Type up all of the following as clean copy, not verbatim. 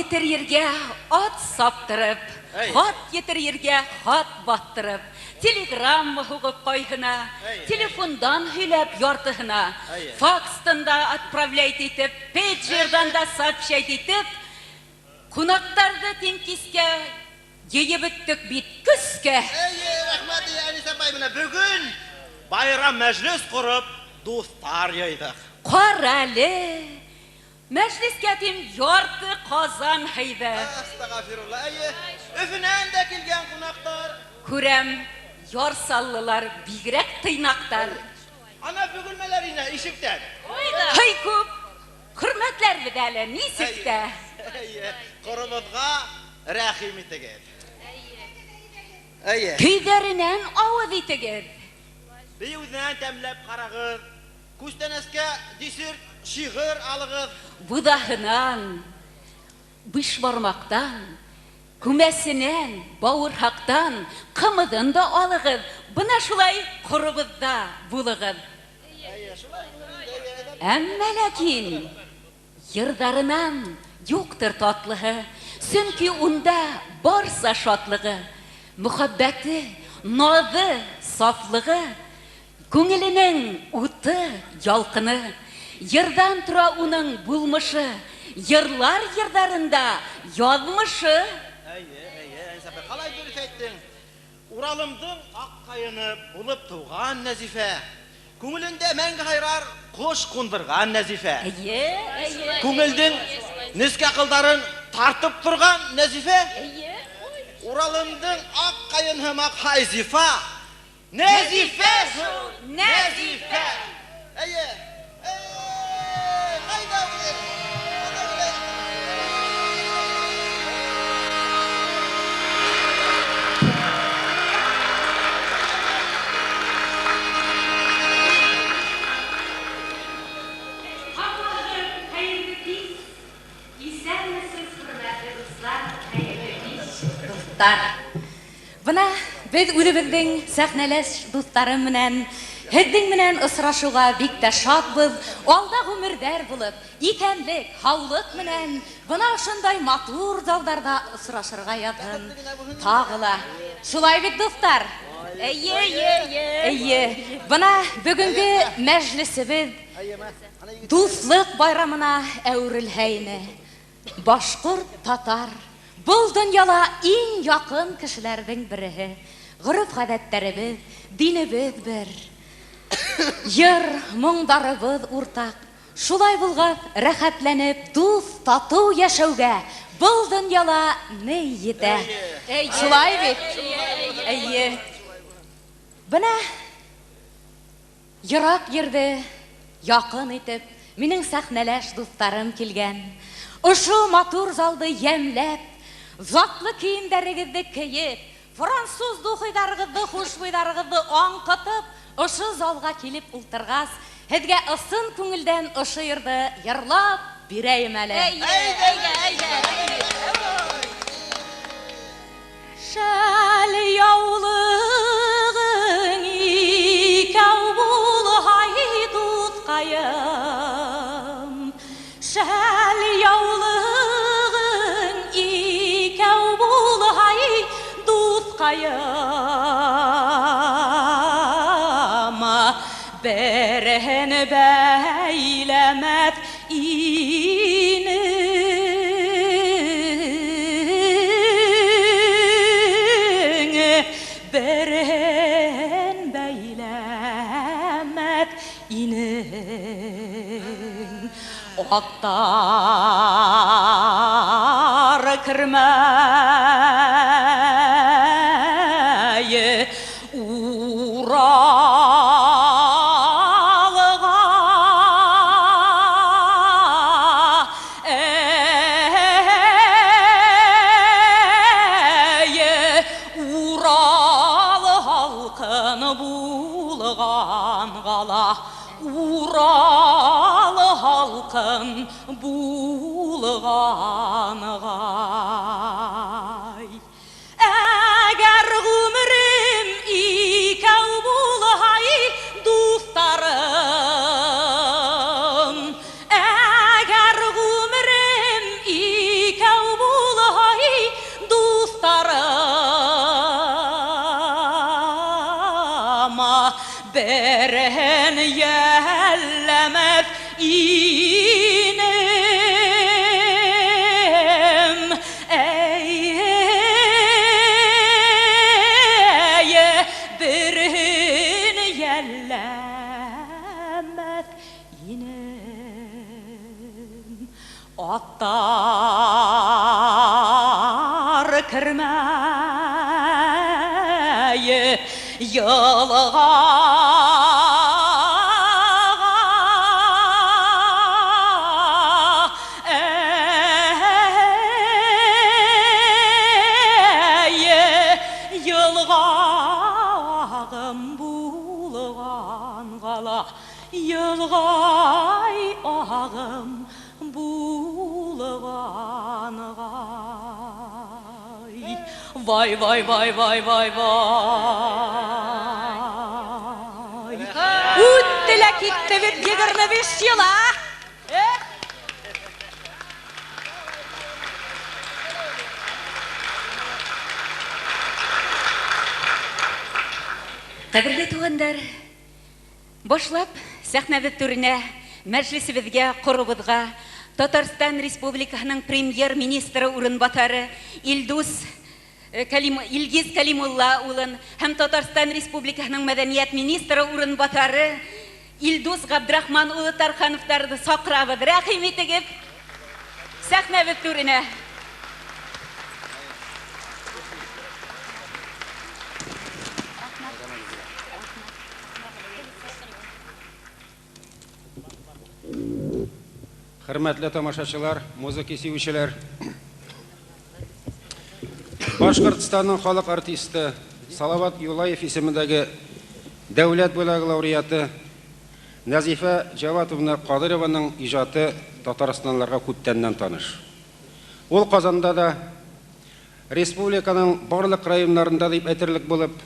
етер ерге ат саптырып, хат етер ерге хат баттырып, телеграмма хугып койхына, телефондан хүйләп яртыхына, факстан да отправляйт итеп, пейджердан да сообщайт итеп, кунактарды тенкискә ейіп үттік бит күскә. Рахмат, Әнисә апай, менә бүгін байрам мәжлес құрып, достар яйдық. Қаралы, мәжлескә тем ярты қазан хайды. Астағафирулла, өфінен де келген қонақтар. Күрәм, ярсаллылар, бигрәк тыйнақтар. Ана бүгілмелеріне ишіктен. Хай көп, құрметлер бідәлі, несікті? Құрымызға рәхим етігер. Көйдерінен ауыз етігер. Бейеудінен тәмләп қарағыр, күстен әске десір, шиғыр алығыз. Будағынан, бүш бармақтан, күмәсінен, бауырхақтан, қымыдын да алығыз. Бұна шулай құрыбызда бұлығыз. Әммәләкин, йырдарынан yoqdır tatlығы, çünki onda barsa şadlığı, muhabbeti, nazı, saflığı, көңілінің уты, ялқыны, йырдан тұра оның bulmuşu, yırlar yırdarında yazmışı. Қалай дұрыс айттың? Уралымдың ақ қайыны болып туған Нәзифә. Көңілінде мәңгі қайрар қош қондырған Нәзифә. Көңілдің неске қылдарын тартып тұрған Нәзифә. Уралымдың ақ қайыны мақ хайзифа. Нәзифә! Нәзифә! Қайда өйер? Бұна біз үлібіздің сәхнелес достарым менен, хеддің менен ысырашуға бик тә шатбыз, алда ғүмірдер болып, икәнлік, хаулық менен, бұна шындай матур залдарда ысырашырға ятын. Тағыла, шулай бит достар? Бұна бүгінгі мәжлісібіз дуслық байрамына әурілхәйні. Башқұрт, татар, бұл дүнияла ең яқын кішілердің бірі. Ғұрып ғадәттәрібіз, динібіз бір. Йыр, мұңдарыбыз ұртақ. Шулай бұлғап, рәхәтләніп, дұс, тату яшауға. Бұл дүнияла не еді? Шулай бет? Бұна, йырақ ерді, яқын етіп, менің сәхнәләш достарым келген. Ұшу матур залды емләп, затлы киімдәрігізді киіп, француз дұхыйдарығызды, хушбыйдарығызды аңқытып, ұшы залға келіп ұлтырғас, әдге ұсын көңілден ұшы ерді ерлап бірейім әлі. Шәл яулығың икәу бұл хайдуд қайым, шәл яулығың икәу бұл хайдуд қайым, бірін бәйләмәт Ақтар кірмәйі Уралыға Уралы халқын булған ғала Уралы халқын булған ғай. Әгер ғұмырым икәу болғай достарым, әгер ғұмырым икәу берен йәлләмәс инем. Берен йәлләмәс инем. Аттар кермәе йылға йылғағым булған ғала йылғай ағым булған ғай. Вай, вай, вай, вай, вай, вай. Үттілі кетті бет 25 жыла. Қадірлі туғандар, башлап сәхнәбіз түріне, мәжлісімізге, құрыбызға Татарстан Республикасының премьер-министрі урынбасары Илгиз Калимулла улын һәм Татарстан Республикасының мәдәният министры урынбасары Илдус Габдрахман улы Тархановтарды сақырабыз. Рәхим итегеп сәхнәбез түріне. Hürmetli tamaşaçılar, muzika sevuvchilar. Bashqortostanның халык артисты Салават Юлаев исемендәге дәүләт бүләге лауреаты НӘЗИФӘ КАДЫЙРОВАның иҗаты Татарстанларга күптәннән таныш. Ул Казанда да республиканың барлык районнарында дип әйтерлек булып,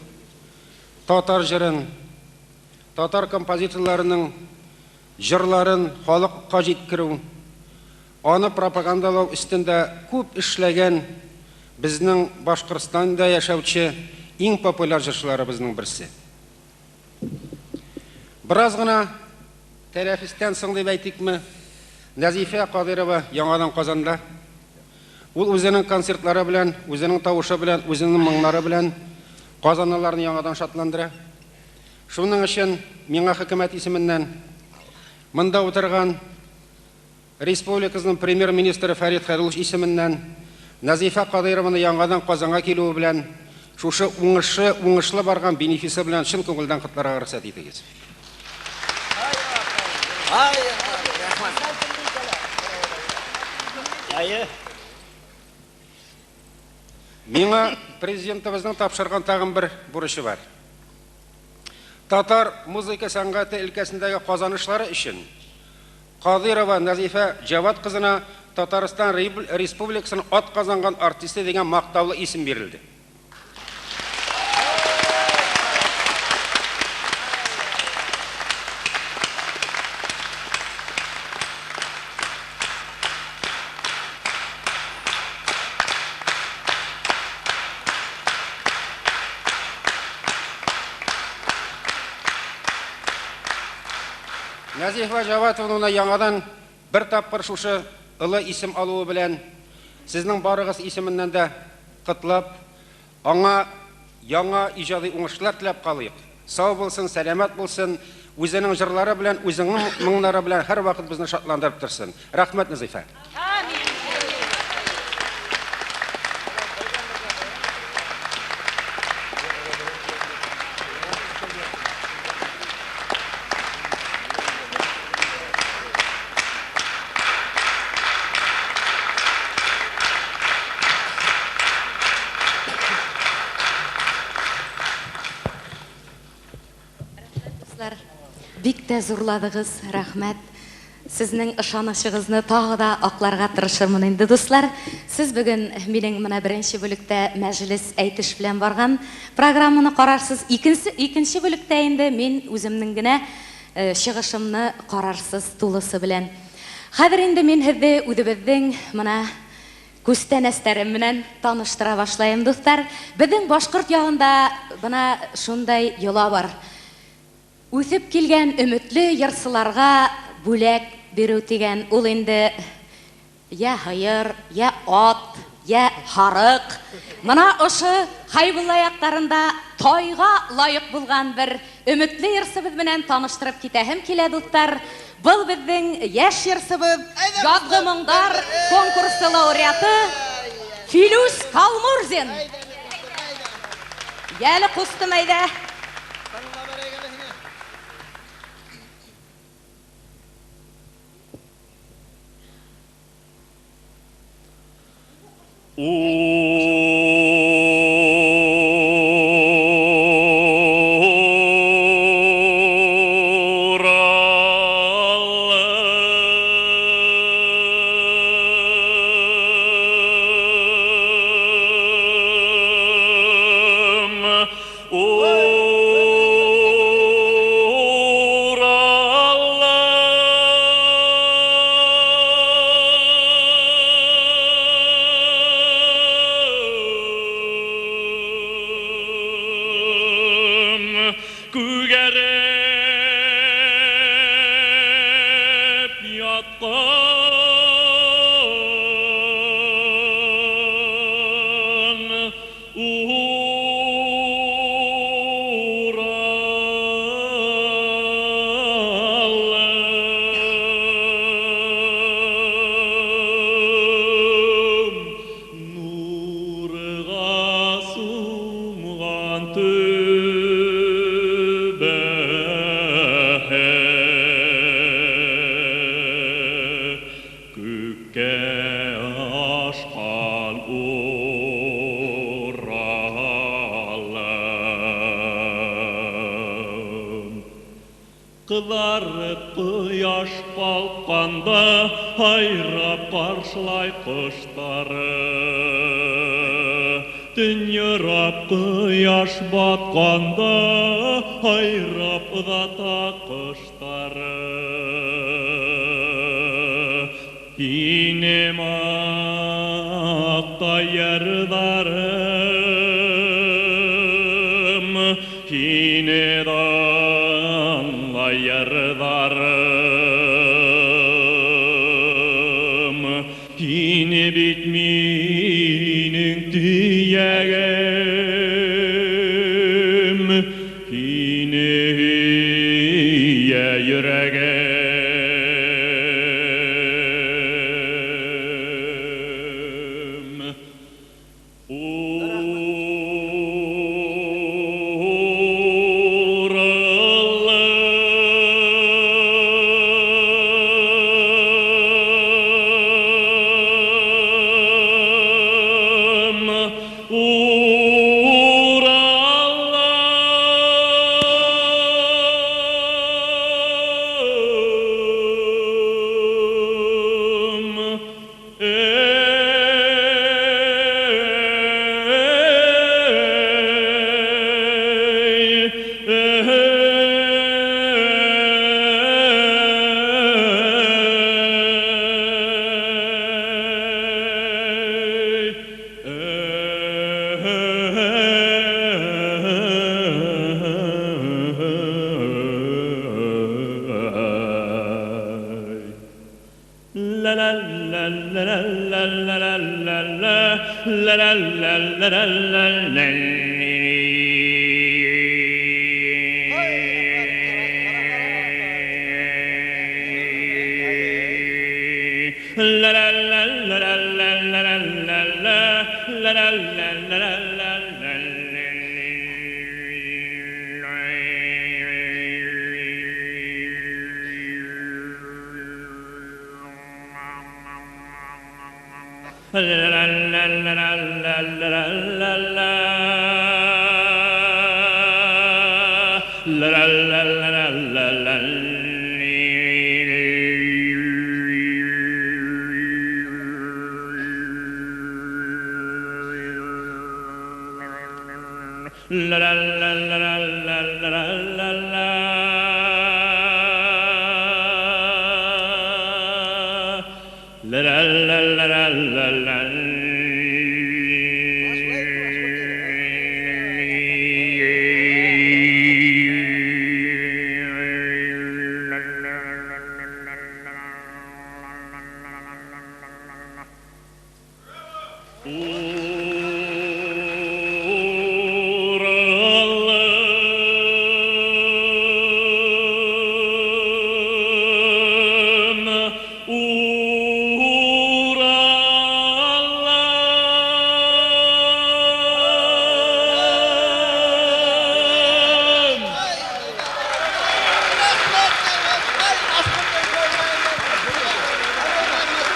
татар җырын, татар композиторларының җырларын халыкка җиткерү, аны пропагандалау өстендә күп эшләгән безнең Башкортстанда яшәүче иң популяр җырчыларыбызның берсе. Бераз гына тәнәфестән соң дип әйтикме, НӘЗИФӘ КАДЫЙРОВА яңадан Казанда. Ул үзенең концертлары белән, үзенең тавышы белән, үзенең моңнары белән казанлыларны яңадан шатландыра. Шуның өчен миңа хөкүмәт исеменнән монда утырган республикасының премьер-министры Вахит Хызыров исеменнән НӘЗИФӘ КАДЫЙРОВАны яңадан Казанга килүе белән шушы уңышлы барган бенефисы белән чын күңелдән котларга рөхсәт итегез. Миңа президентыбызның тапшырган тагын бер бурычы бар. Татар музыка сәнгате өлкәсендәге казанышлары өчен Кадырова НӘЗИФӘ Җават кызына Татарстан Республикасының атказанган артисты дигән мактаулы исем бирелде. НӘЗИФӘ Җаватовны яңадан бер тапкыр шушы ылы исем алуы белән сезнең барыгыз исеменнән дә котлап, аңа яңа иҗади уңышлар теләп калыйк. Сау булсын, сәламәт булсын, үзенең җырлары белән, үзенең моңнары белән һәр вакыт безне шатландырып торсын. Рәхмәт, НӘЗИФӘ. Бик тә зурладыгыз, рәхмәт. Сезнең ышанычыгызны тагы да акларга тырышырмын инде, дуслар. Сез бүген минең менә беренче бүлектә мәҗлес әйтеш белән барган программаны карарсыз. Икенче бүлектә инде мин үземнең генә чыгышымны карарсыз тулысы белән. Хәзер инде мин һезне үзебезнең менә күстән әстәрем белән таныштыра башлайм, дуслар. Безнең башкорт ягында менә шундай йола бар. үсеп килгән өметле йырсыларга бүләк бирү дигән ул инде я һыер, я ат, я харык. Мына ошо Хайбулла яктарында тайга лайык булган бер өметле йырсыбыз белән таныштырып китәһем килә, дуслар. Был безнең яшь йырсыбыз, язгы моңдар конкурсы лауреаты Филүс Халмурзин. Ялы кустым әйдә. Кояш балканда хайрап каршылай коштары. Төн ярап кояш батканда хайрап узата коштары. Ине макта ярдарым, ине данла ярдарым, ине бит минең төягем, ине йөрәгем.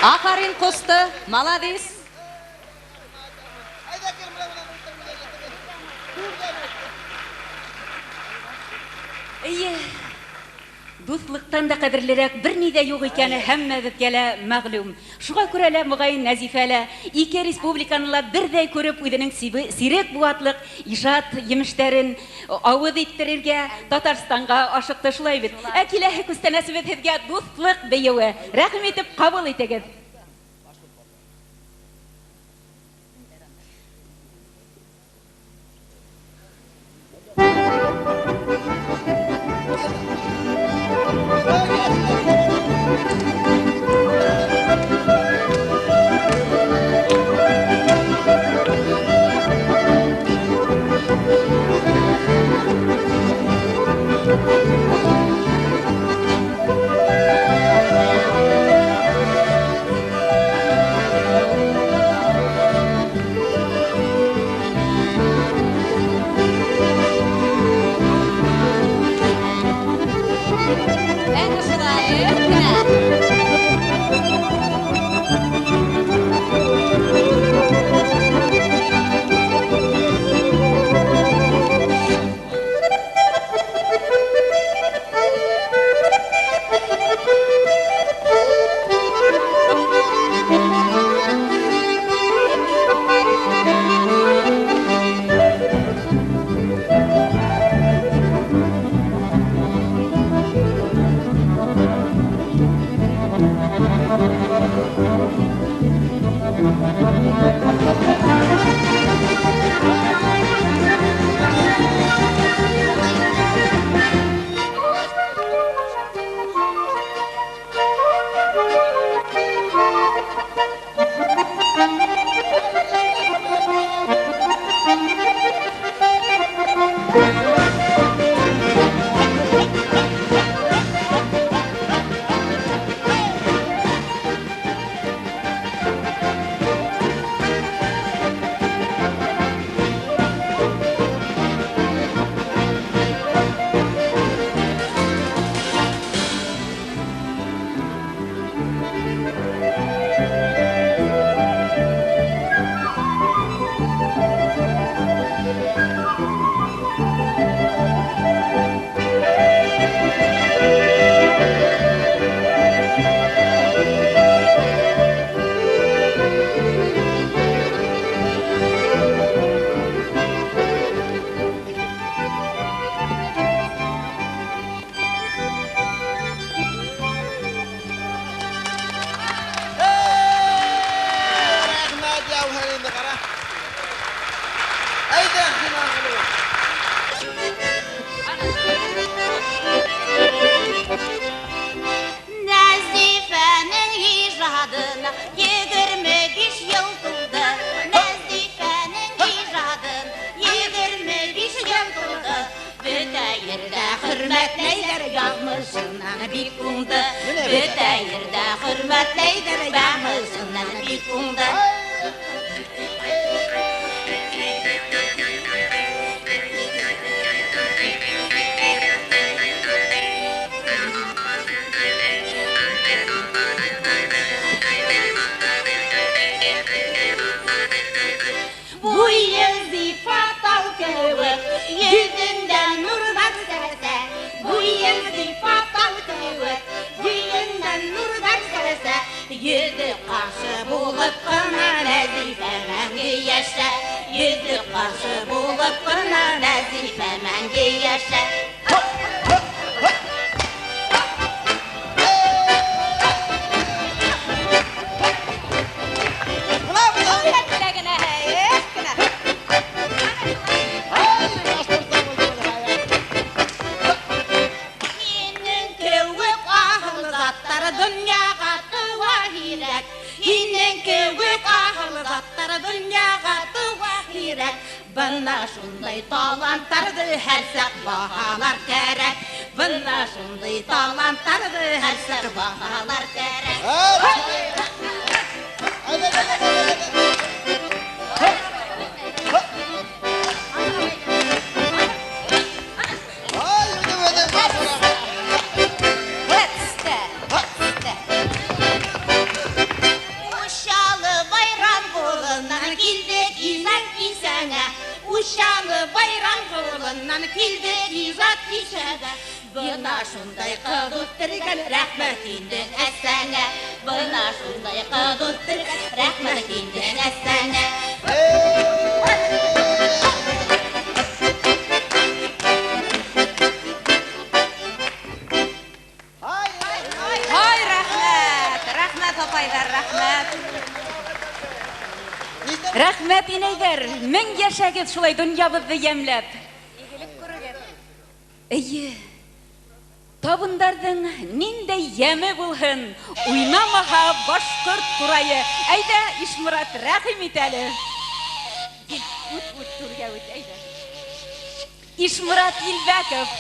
Афарин косты, молодец. Дуслыктан да кадерлерәк бер ни дә юк икәне һәммәбезгә лә мәгълүм. Шуңа күрә лә мөгаен Нәзифәлә ике республиканы бердәй күреп үзенең сирәк буатлык иҗат җимешләрен авыз иттерергә Татарстанга ашыкты шулай бит. Киләһе күстәнәсебез һезгә дуслык бәюе. Рәхим итеп кабул итегез. Dünya katı vahirek, innen kevik ahıl zattara dünya Бына шундай таланттарды һәр сак баһалар кәрәк. Бына шундай таланттарды һәр сак баһалар кәрәк. Uşalı bayram kılından kildi izat kişede. Buna şunday kıdıttırgan rahmetinden esene. Buna şunday kıdıttırgan rahmetinden esene. Hay rahmet, rahmet apaylar rahmet. Рәхмәт инәйдәр, мең яшәгез шулай дөньябызны ямлап. Игелек күрегез. Әйе. Табындардың ниндәй яме булһын, уйнамаһа башкорт курае. Әйдә, Ишморат, рәхим ит әле. Үт түргә үт, әйдә. Ишморат Илбәков.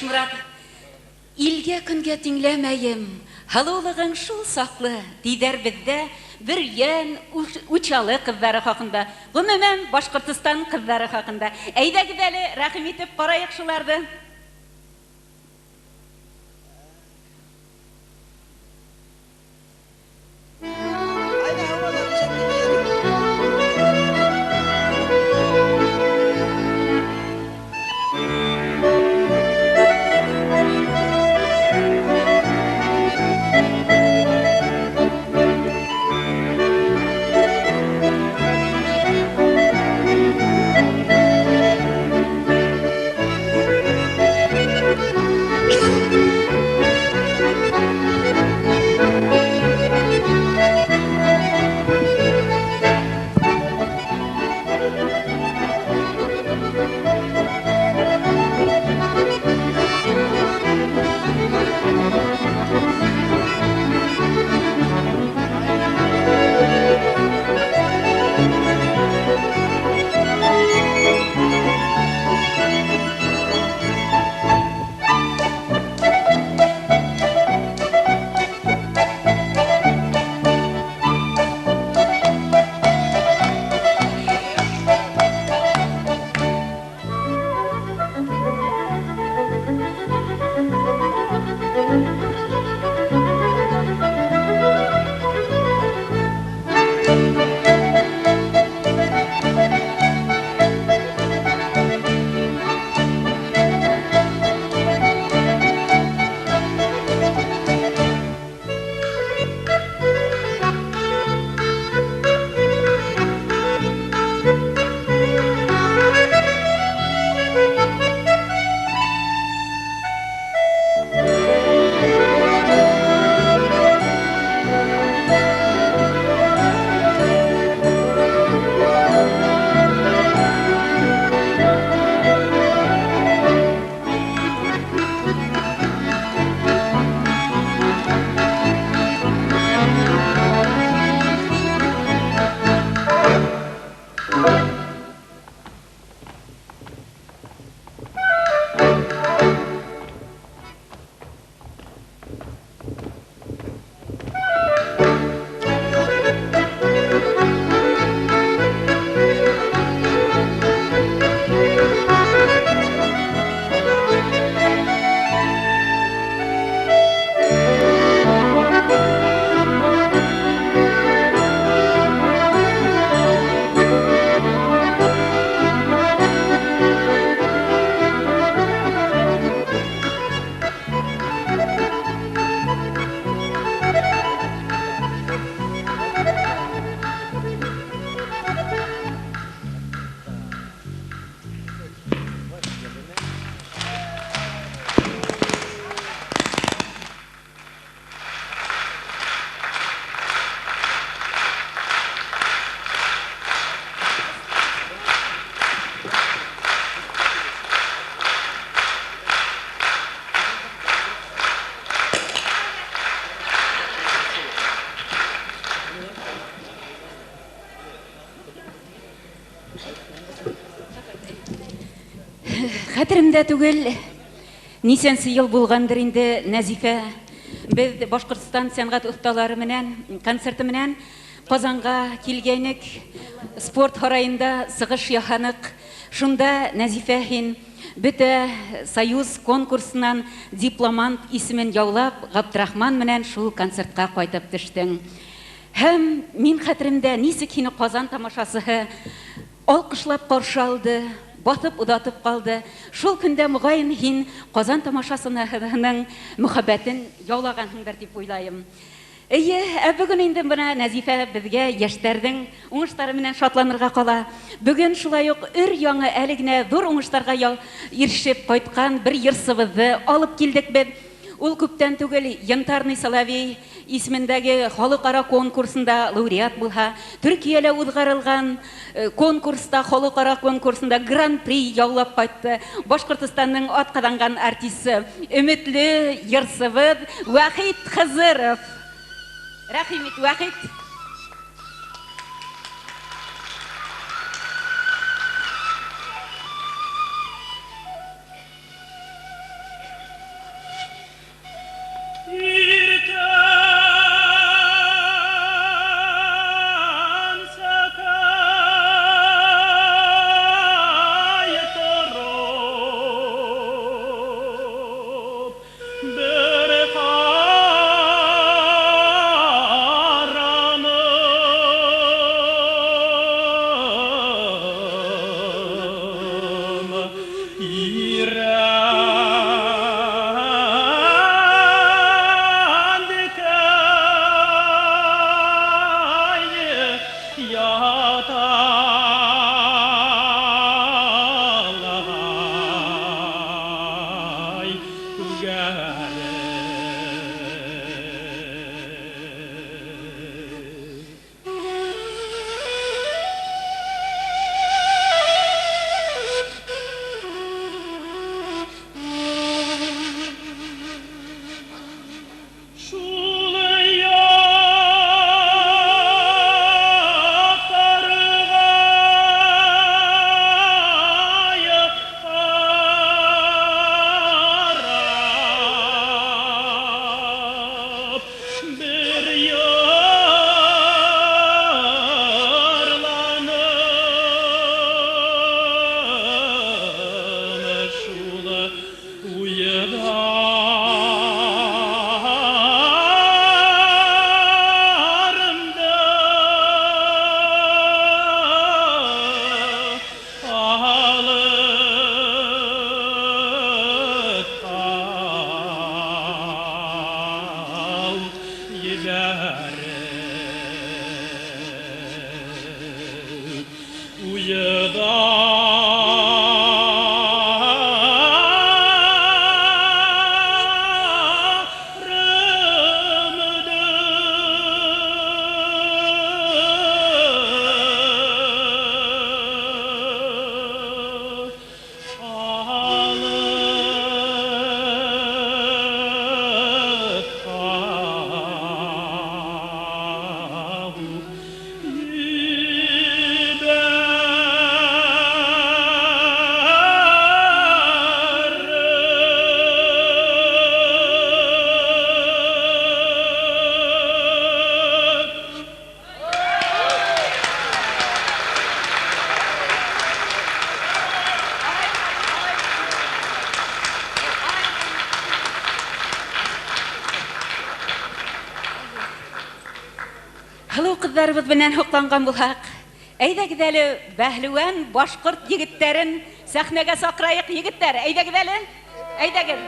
Ишморат, илгә көнгә тиңләмәем, халулыгың шул саклы, дидәр бездә bir йән учалы кызлары хакында. Гомумән Башкортстан кызлары хакында. Әйдәгез әле рәхим итеп карайык шуларды. Хәтеремдә түгел, нисәнсе ел булгандыр инде Нәзифә. Без Башкортстан сәнгать осталары менән, концерты менән Казанга килгәнек, спорт һарайында сыгыш яһанык. Шунда Нәзифә һин бөтә союз конкурсынан дипломант исемен яулап, Габдрахман менән шул концертка кайтып төштең. Һәм мин хәтеремдә нисек һине Казан тамашасы алкышлап каршы алды, батып удатып калды. Шул көндә мөгаен һин Казан тамашасының мөхәббәтен яулагансыңдыр дип уйлайм. Бүген инде менә Нәзифә безгә яшьләрнең уңышлары белән шатланырга кала. Бүген шулай ук өр-яңы әле генә зур уңышларга ирешеп кайткан бер йырсыбызны алып килдек без. Ул күптән түгел Янтарный Соловей исемендәге халыкара конкурсында лауреат булһа, Төркиядә узгарылган конкурста, халыкара конкурсында гран-при яулап кайтты. Башкортостанның атказанган артисты, өметле йырсыбыз Вахит Хызыров. Рәхимет, Вахит. Хылу кызларыбыз белән хокланган булсак, әйдәгез әле бәһлеван башкорт егетләрен сәхнәгә сакрайык, егетләр, әйдәгез әле, әйдәгез.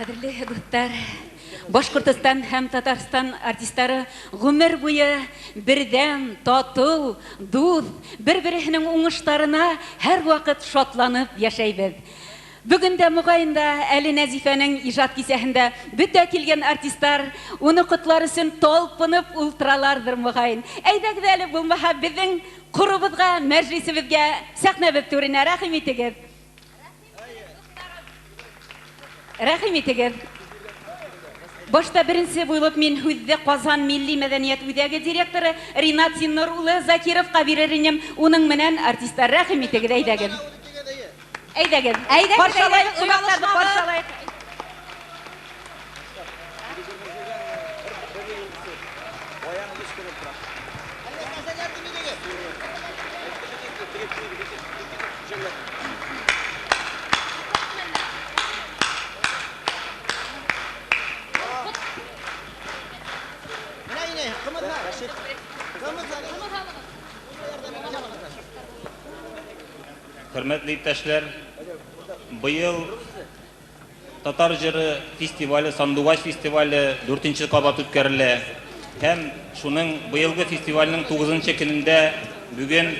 Кадерле дуслар, Башкортостан һәм Татарстан артистлары гомер буе бердәм, тату, дуст, бер-беренең уңышларына һәр вакыт шатланып яшәйбез. Бүген дә мугаенда әле Нәзифәнең иҗат кисәһендә бүтә килгән артистлар уны котлар өчен талпынып ултыралардыр мугаен. Әйдәгез әле булмаһа безнең курыбызга, мәҗлисебезгә, сәхнәбез түренә рәхим итегез. Рәхим итегез. Башта беренче булып мин Хүзде Казан милли мәдәният үзәге директоры Ринат Синнур улы Закировка бирер идем. Уның менән артистлар рәхим итегез, әйдәгез. Әйдәгез. Парчалайык, кунакларны парчалайык. Хөрмәтле иптәшләр, быел Татар җыры фестивале, Сандугач фестивале 4-нче кабат үткәрелә. Һәм шуның быелгы фестивальнең 9-нчы көнендә бүген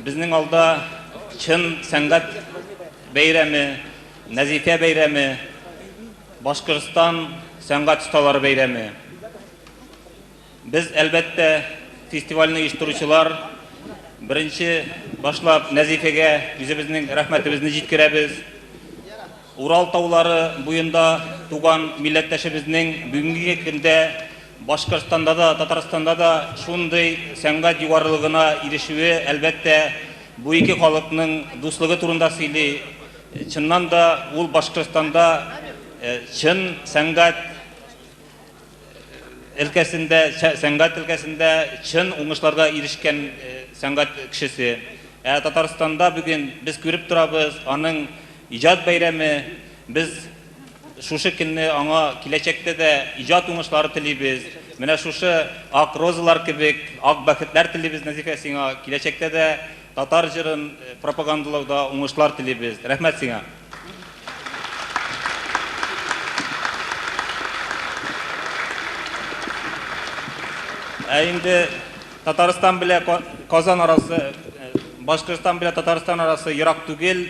безнең алда чын сәнгать бәйрәме, Нәзифә бәйрәме, Башкортстан сәнгать осталары бәйрәме. Без әлбәттә фестивальне оештыручылар Беренче башлап Нәзифәгә үзебезнең рәхмәтебезне җиткерәбез. Урал таулары буенда туган милләттәшебезнең бүгенге көндә Башкортстанда да, Татарстанда да шундый сәнгать югарылыгына ирешүе әлбәттә бу ике халыкның дуслыгы турында сөйли. Чыннан да ул Башкортстанда чын сәнгать өлкәсендә чын уңышларга ирешкән сәнгать кешесе. Татарстанда бүген без күреп торабыз, аның иҗат бәйрәме, без шушы көнне аңа киләчәктә дә иҗат уңышлары телибез. Менә шушы ак розалар кебек, ак бәхетләр телибез Нәзифә сиңа. Киләчәктә дә татар җырын пропагандалауда уңышлар телибез. Рәхмәт сиңа. Инде Татарстан белән Казан арасы, Башкортстан белән Татарстан арасы ерак түгел.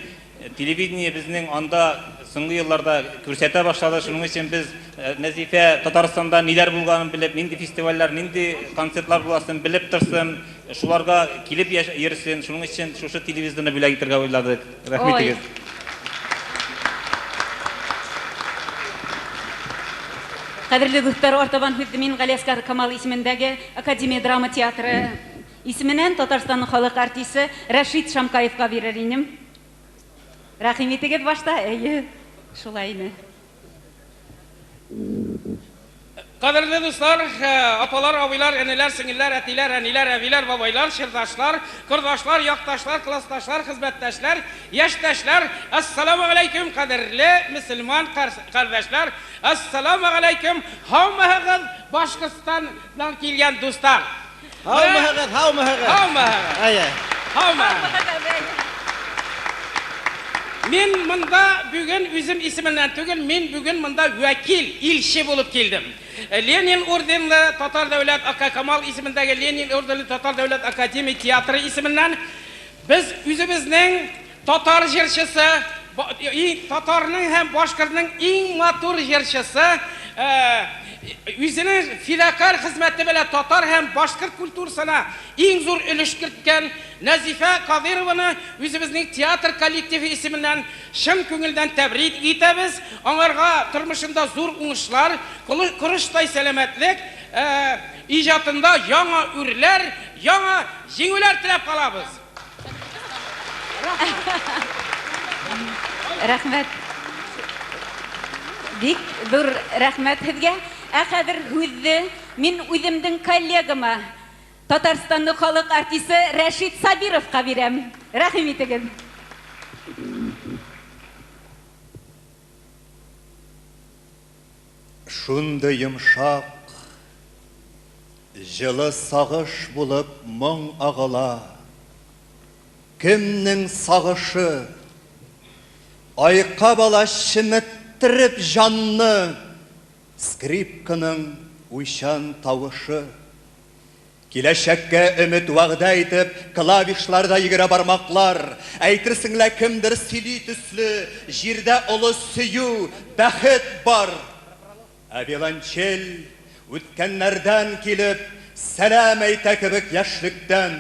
Телевидение безнең анда соңгы елларда күрсәтә башлады. Шуның өчен без Нәзифә Татарстанда ниләр булганын белеп, нинди фестивальләр, нинди концертлар буласын белеп торсын, шуларга килеп йөрсен. Шуның өчен шушы телевизорны бүләк итәргә уйладык. Рәхмәт итегез. Кадерле дуслар, артабан Хүздемин Галиаскар Камал исемендәге Академия драма театры исеменнән Татарстанның халык артисты Рәшит Шамкаевка бирер идем. Рәхим итегез башта. Шулай ине. Кадерле дуслар, апалар, абыйлар, әниләр, сеңелләр, әтиләр, әниләр, әбиләр, бабайлар, ширдашлар, кордашлар, якташлар, классташлар, хезмәттәшләр, яшьтәшләр, ассаламу алейкум, кадерле мөселман кардәшләр, ассаламу алейкум, һаумыгыз Башкортстаннан килгән дуслар. Һаумыгыз. Мен монда бүген үзем исеменнән түгел, мен бүген монда вәкил, илче булып килдем. Ленин орденлы Татар дәүләт Камал исемендәге Ленин орденлы Татар дәүләт академия театры исеменнән без үзебезнең татар җырчысы, татарның һәм башкортның иң матур җырчысы, үзенең фидакар хезмәте белән татар һәм башкорт культурасына иң зур өлеш керткән Нәзифә Кадыйрованы үзебезнең театр коллективы исеменнән шын күңелдән тәбрик итәбез. Аңарга тормышында зур уңышлар, кырыштай сәламәтлек, иҗатында яңа үрләр, яңа җиңүләр теләп калабыз. Рәхмәт. Бик зур рәхмәт һезгә. Хәзер Хүзде мин үземнең коллегама Татарстанның халык артисты Рәшит Сабировка бирәм. Рәхим итегез. Шундай йомшак, жылы сагыш булып моң агыла. Кемнең сагышы айка бала шимет үттереп жанны, скрипканың уйчан тавышы. Киләчәккә өмет вәгъдә итеп, клавишларда йөгерә бармаклар. Әйтерсеңлә кемдер сөйли төсле, җирдә олы сөю, бәхет бар. Ә виолончель үткәннәрдән килеп, сәлам әйтә кебек яшьлектән.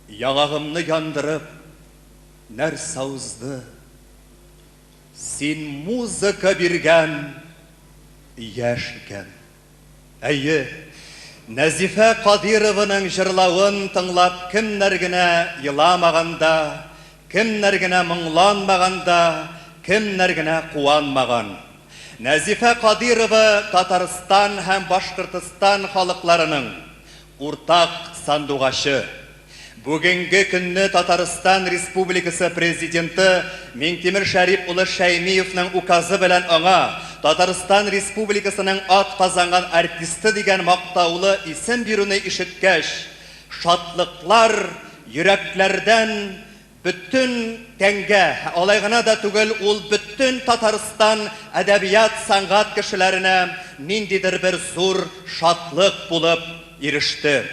Яңагымны яндырып, нәрсә узды? Син музыка биргән яшькән. Әйе, НӘЗИФӘ КАДЫЙРОВАның җырлавын тыңлап, кемнәр генә еламаганда, кемнәр генә моңланмаганда, кемнәр генә куанмаган. НӘЗИФӘ КАДЫЙРОВА Татарстан һәм Башкортостан халыкларының уртак сандугачы. Бүгенге көнне Татарстан Республикасы президенты Миңтимер Шәриф улы Шәймиевның указы белән аңа Татарстан Республикасының атказанган артисты дигән мактаулы исем бирүне ишеткәч, шатлыклар йөрәкләрдән бүтән тәнгә, алай гына да түгел, ул бүтән Татарстан әдәбият сәнгать кешеләренә ниндидер бер зур шатлык булып иреште.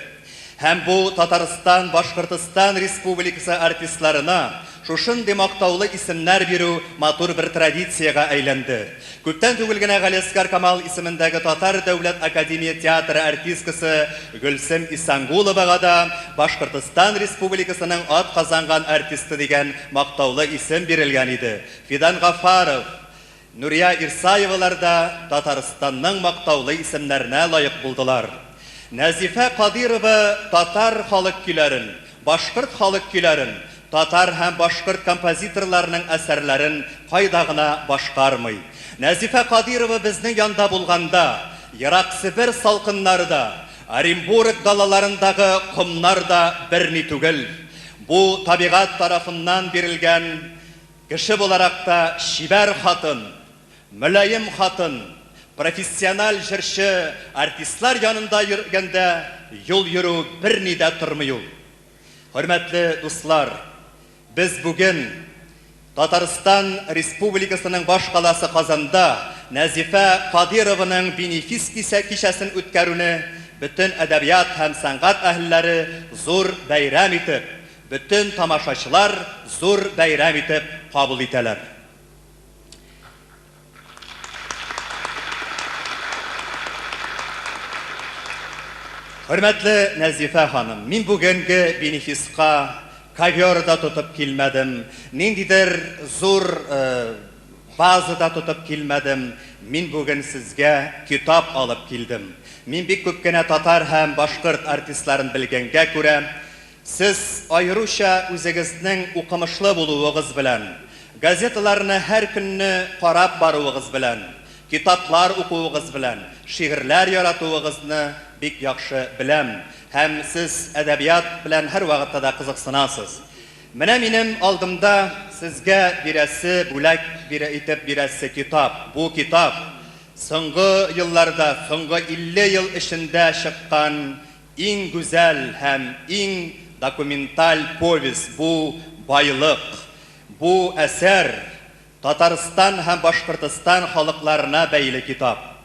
Һәм бу Татарстан, Башкортостан Республикасы артистларына шушындый мактаулы исемнәр бирү матур бер традицияга әйләнде. Күптән түгел генә Галискар Камал исемендәге Татар Дәүләт Академия театры артисткасы Гөлсем Исангуловага да Башкортостан Республикасының атказанган артисты дигән мактаулы исем бирелгән иде. Фидан Гафаров, Нурия Ирсаевалар да Татарстанның мактаулы исемнәренә лаек булдылар. НӘЗИФӘ КАДЫЙРОВА татар халык көйләрен, башкорт халык көйләрен, татар һәм башкорт композиторларының әсәрләрен кайда гына башкармый. НӘЗИФӘ КАДЫЙРОВА безнең янда булганда, Ерак Себер салкыннарда, Оренбург далаларындагы кумнарда берни түгел. Бу табигать тарафыннан бирелгән кеше буларак та шибәр хатын, мөлаем хатын, профессиональ җырчы, артистлар янында йөргәндә юл йөрү берни дә тормый ул. Хөрмәтле дуслар, без бүген Татарстан Республикасының баш каласы Казанда НӘЗИФӘ КАДЫЙРОВАның «Бенефис кичәсен» үткәрүне бүтән әдәбият һәм сәнгать әһелләре зур бәйрәм итеп, бүтән тамашачылар зур бәйрәм итеп кабул итәләр. Хөрмәтле НӘЗИФӘ ханым, мин бүгенге бенефиска ковер да тотып килмәдем, ниндидер зур базада тотып килмәдем, мин бүген сезгә китап алып килдем. Мин бик күп кенә татар һәм башкорт артистларын белгәнгә күрә, сез айрыша үзегезнең укымышлы булуыгыз белән, газеталарны һәр көнне карап баруыгыз белән, китаплар укуыгыз белән, шигырьләр яратуыгызны бик яхшы беләм, һәм сез әдәбият белән һәр вакытта да кызыксынасыз. Менә минем алдымда сезгә бирәсе, бүләк итеп бирәсе китап. Бу китап соңгы елларда, соңгы 50 ел эчендә чыккан иң гүзәл һәм иң документаль повесть. Бу байлык, бу әсәр Татарстан һәм Башкортостан халыкларына бәйле китап.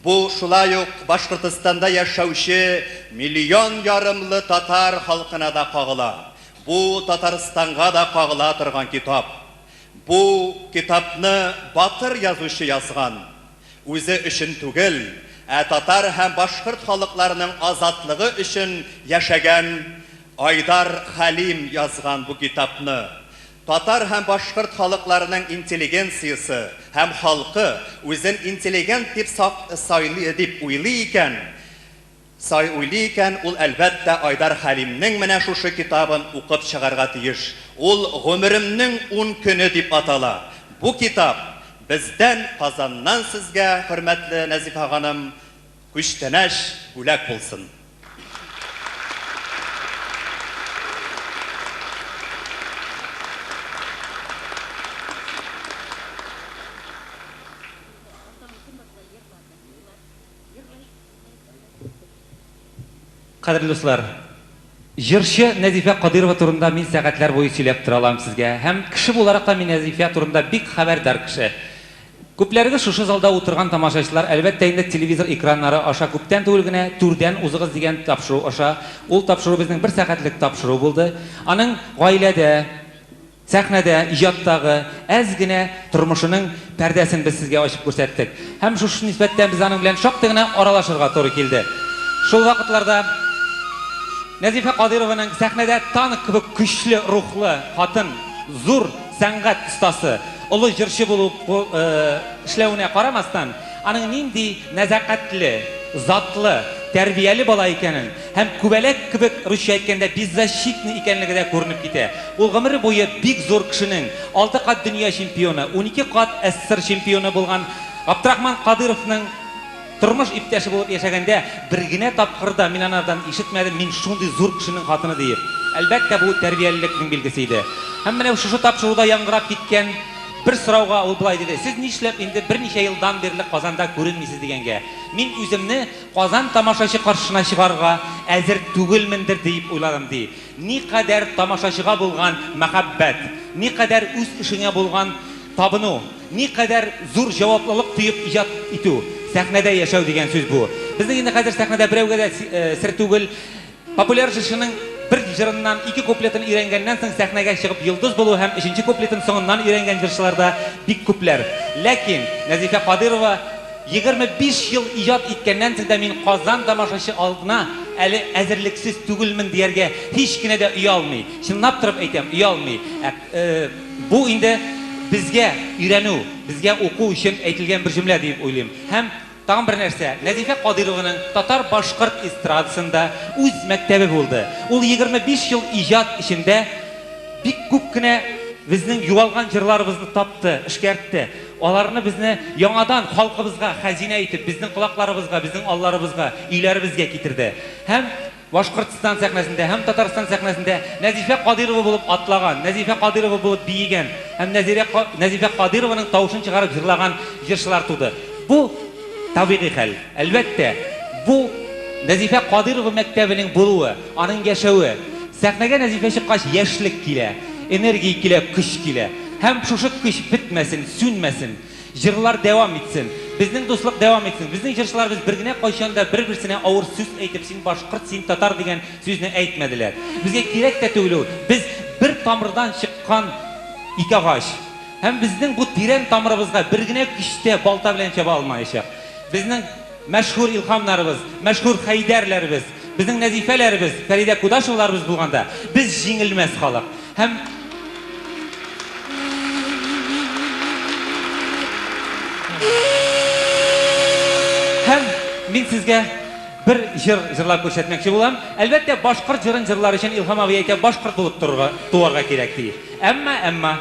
Бу шулай ук Башкортостанда яшәүче миллион ярымлы татар халкына да кагыла. Бу Татарстанга да кагыла торган китап. Бу китапны батыр язучы язган. Үзе өчен түгел, татар һәм башкорт халыкларының азатлыгы өчен яшәгән Айдар Хәлим язган бу китапны. Татар һәм башкорт халыкларының интеллигенциясы һәм халкы үзен интеллигент дип уйлый икән, ул әлбәттә Айдар Хәлимнең менә шушы китабын укып чыгарга тиеш. Ул гомеремнең 10 көне дип атала. Бу китап бездән Казаннан сезгә, хөрмәтле НӘЗИФӘ ханым, күчтәнәш бүләк булсын. Кадерле дуслар, җырчы НӘЗИФӘ Кадырова турында мин сәгатьләр буе сөйләп тора алам сезгә. Һәм кеше буларак та мин НӘЗИФӘ турында бик хәбәрдар кеше. Күпләргә шушы залда утырган тамашачылар әлбәттә инде телевизор экраннары аша күптән түгел генә түрдән узыгыз дигән тапшыру аша. Ул тапшыру безнең 1 сәгатьлек тапшыру булды. Аның гаиләдә, сәхнәдә, иҗаттагы әз генә тормышының пәрдәсен без сезгә ачып күрсәттек. Һәм шушы нисбәттән без аның белән шактый гына аралашырга туры килде. Шул вакытларда НӘЗИФӘ КАДЫЙРОВАның сәхнәдә танк кебек көчле рухлы хатын, зур сәнгать остасы, улы җырчы булып эшләүенә карамастан, аның нинди нәзакәтле, затлы, тәрбияле бала икәнен һәм күбәләк кебек русча әйткәндә беззащитный икәнлеге дә күренеп китә. Ул гомере буе бик зур кешенең 6 кат дөнья чемпионы, 12 кат СССР чемпионы булган Абдрахман Кадыровның тормыш иптәше булып яшәгәндә бер генә тапкырда мин анардан ишетмәдем, мин шундый зур кешенең хатыны диеп. Әлбәттә бу тәрбиялелекнең билгесе иде. Һәм менә шушы тапшыруда яңгырап киткән бер сорауга ул булай диде: "Сез нишләп инде берничә елдан бирле Казанда күренмисез?" дигәнгә, мин үземне Казан тамашачы каршына чыгарга әзер түгелмендер дип уйладым ди. Никадәр тамашачыга булган мәхәббәт, никадәр үз эшеңә булган табыну, никадәр зур җаваплылык тоеп иҗат итү, сәхнәдә яшәү дигән сүз бу. Безнең инде хәзер сәхнәдә берәүгә дә сер түгел, популяр җырчының bir җырыннан 2 куплетын өйрәнгәннән соң сәхнәгә чыгып йолдыз булу һәм 3нче куплетын соңыннан өйрәнгән җырчыларда бик күпләр. Ләкин НӘЗИФӘ КАДЫЙРОВА 25 ел иҗат иткәннән соң да мин Казан тамашачы алдына әле әзерлексез түгелмен дияргә һич кенә дә уялмый. Чынлап торып әйтәм, уялмый. Бу инде безгә өйрәнү, безгә уку өчен әйтелгән бер җөмлә дип уйлыйм. Һәм тагын бер нәрсә, НӘЗИФӘ КАДЫЙРОВАның татар-башкорт эстрадасында үз мәктәбе булды. Ул 25 ел иҗат эчендә бик күп кенә безнең югалган җырларыбызны тапты, эшкәртте. Аларны безне яңадан халкыбызга хәзинә итеп, безнең кулакларыбызга, безнең алларыбызга, өйләребезгә китерде. Һәм Башкортстан сәхнәсендә һәм Татарстан сәхнәсендә НӘЗИФӘ КАДЫЙРОВА булып атлаган, НӘЗИФӘ КАДЫЙРОВА булып биегән һәм НӘЗИФӘ КАДЫЙРОВАның тавышын чыгарып җырлаган җырчылар туды. Бу табигый хәл. Әлбәттә, бу НӘЗИФӘ КАДЫЙРОВА мәктәбенең булуы, аның яшәүе. Сәхнәгә НӘЗИФӘ чыккач яшьлек килә, энергия килә, көч килә. Һәм шушы көч бетмәсен, сүнмәсен. Җырлар дәвам итсен. Безнең дуслык дәвам итсен. Безнең җырчыларыбыз бер генә кайчанда бер-берсенә авыр сүз әйтеп, син башкорт, син татар дигән сүзне әйтмәделәр. Безгә кирәк тә түгел. Без бер тамырдан чыккан ике агач. Һәм безнең бу тирән тамырыбызга бер генә көчтә балта белән чаба алмаячак. Безнең мәшһүр илһамнарыбыз, мәшһүр Хәйдәрләребез, безнең Нәзифәләребез, Фәридә Кудашевларыбыз булганда, без җиңелмәс халык. Һәм мин сезгә бер җыр җырлап күрсәтмәкче булам. Әлбәттә, башкорт җырын җырлар өчен Илһам абый әйтә, башкорт булып туарга кирәк ди. Әмма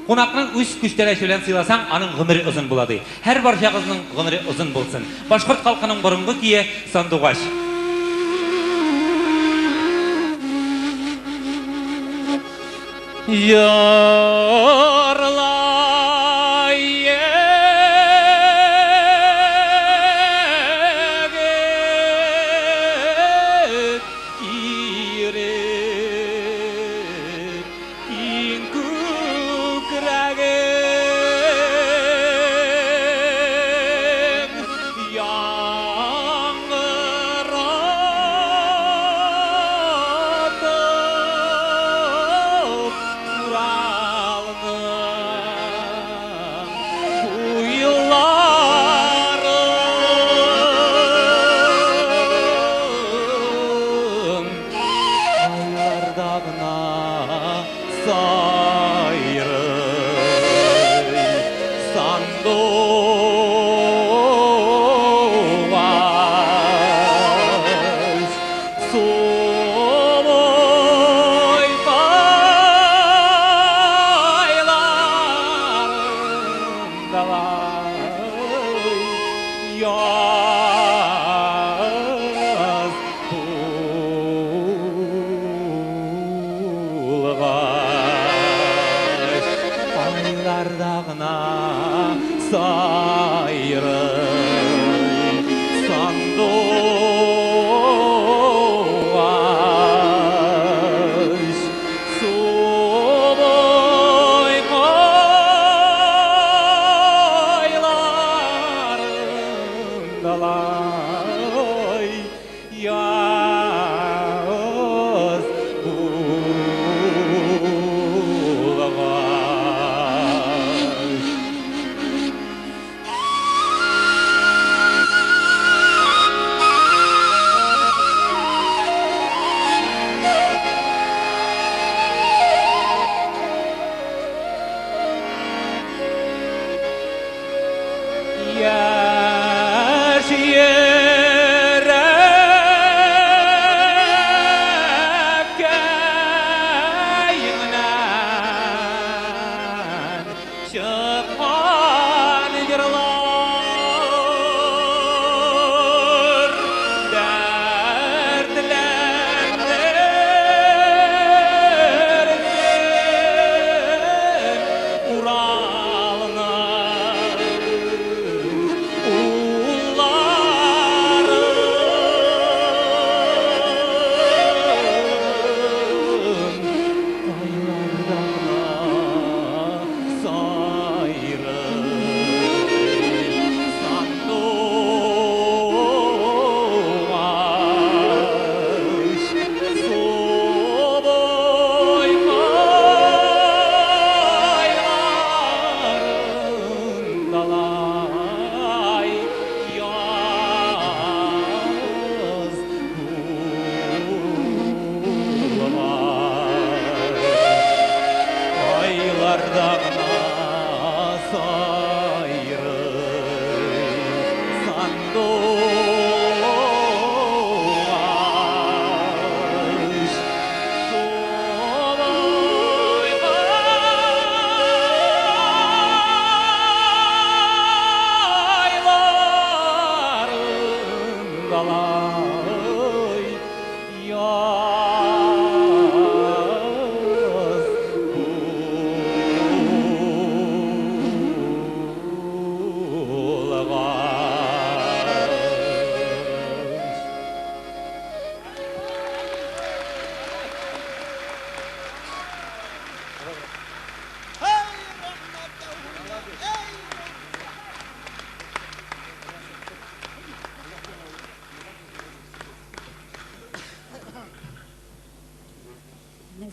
кунакның үз күчтәнәше белән сыйласаң, аның гомере озын була ди. Һәр барчагызның гомере озын булсын. Башкорт халкының борынгы кие Сандугач.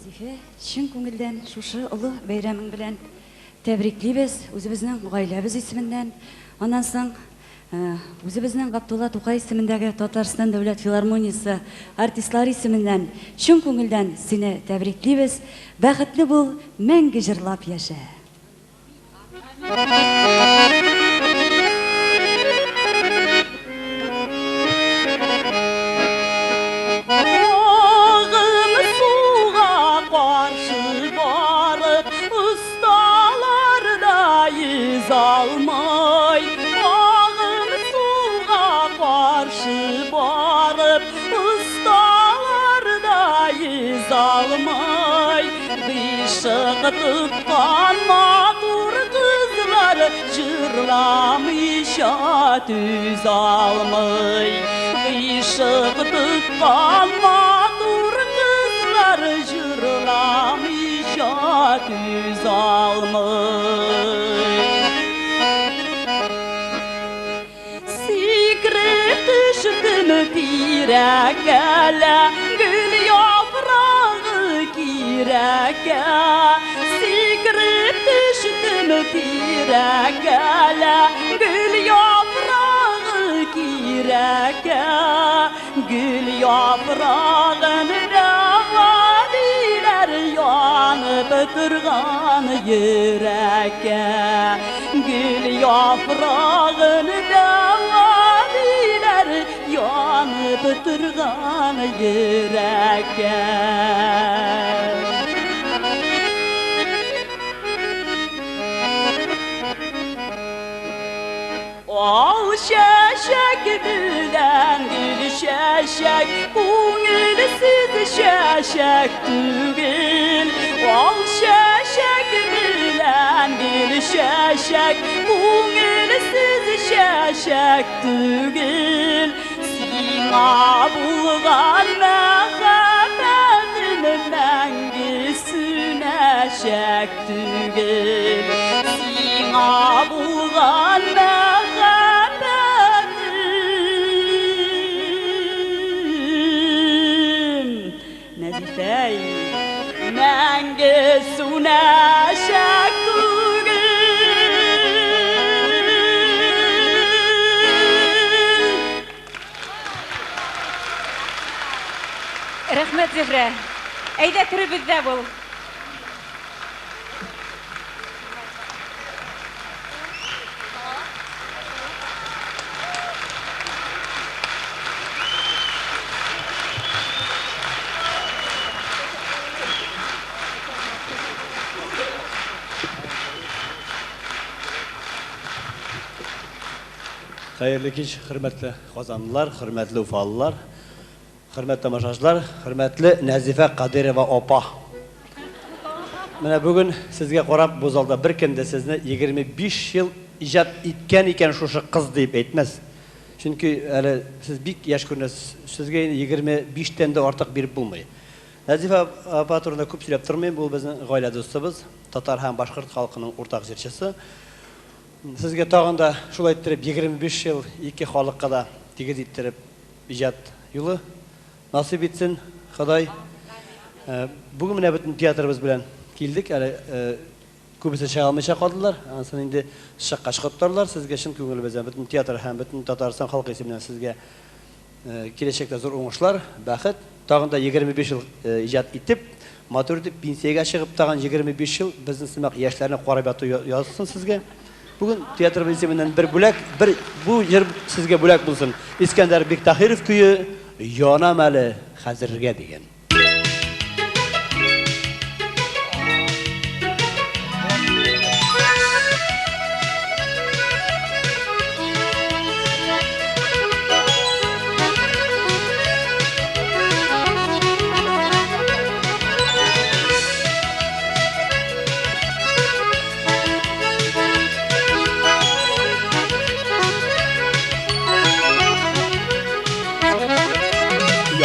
Нәзифә, чын күңелдән шушы олы бәйрәмең белән тәбриклибез үзебезнең гаиләбез исеменнән. Аннан соң үзебезнең Габдулла Тукай исемендәге Татарстан дәүләт филармониясе артистлар исеменнән чын күңелдән сине тәбриклибез. Бәхетле бул, мәңге җырлап яшә. Almay, ağım suğa karşı barıp, ustalarda yüz almay. Işık tutkan matur kızlar, jırlamışa düz almay. Işık tutkan matur kızlar, jırlamışa düz almay. Kirekele, gül yaprağı kireke, sikret düştüm kirekele, gül yaprağı kireke, gül yaprağını vadiler yanıp durgan yüreke, gül yaprağını yanıp durgan yüreke. Al şeşek bilen gül şeşek, ko'ngilsiz şeşek tügül. Al şeşek bilen gül şeşek, ko'ngilsiz şeşek tügül. Sina bulgan mehabbetin mengisine şek tügül. Sina bulgan mehabbetin Nazifey mengisine şek tügül. Рәхмәт, Зөһрә. Әйдә түребездә бул. Хәерле кич, хөрмәтле казанлылар, хөрмәтле уфалылар, хөрмәтле тамашачылар, хөрмәтле Нәзифә Кадырова апа. Менә бүген сезгә карап бу залда бер кем дә сезне 25 ел иҗат иткән икән шушы кыз дип әйтмәс. Чөнки әле сез бик яшь күренәсез, сезгә 25тән дә артык биреп булмый. Нәзифә апа турында күп сөйләп тормыйм, бу безнең гаилә дустыбыз, татар һәм башкорт халкының уртак җырчысы. Сезгә тагын да шулай иттереп 25 ел ике халыкка да тигез иттереп иҗат юлы насип итсен Ходай. Бүген менә бөтен театрыбыз белән килдек. Әле күбесе чыга алмыйча калдылар. Ансын инде шаккач коттарлар. Сезгә чын күңелебездән бөтен театр һәм бөтен Татарстан халкы исеменнән сезгә киләчәктә зур уңышлар, бәхет. Тагын да 25 ел иҗат итеп, матур итеп пенсиягә чыгып тагын 25 ел безнең сымак яшьләрне карап яту язсын сезгә. Бүген театр исеменнән бер бүләк, бу җыр сезгә бүләк булсын. Искәндәр Биктахиров көе Янам әле хәзергә дигән.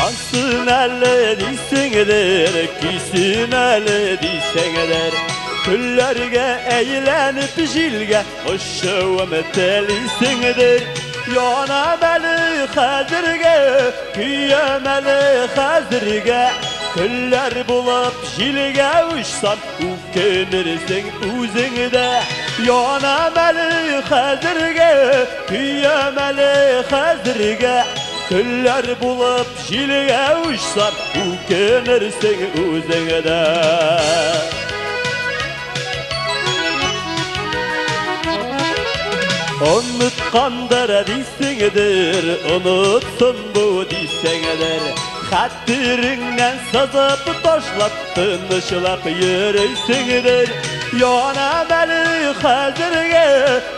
Yansın elle disengeder, küsün elle disengeder. Küllerge eğlenip jilge, hoşşavım telisengeder. Yanam eli hazırge, küyem eli hazırge. Күлләр булып җилгә учсам, үкенерсең үзеңдә. Янам әле хәзергә, көям әле хәзергә. Күлләр булып җилгә учсам, үкенерсең үзеңдә. Unutqandır dисеңдер, unutsun bu дисеңдер. Хәттеріңнән сызып ташлап, тынычлап йөрисеңдер. Янам әле хәзергә,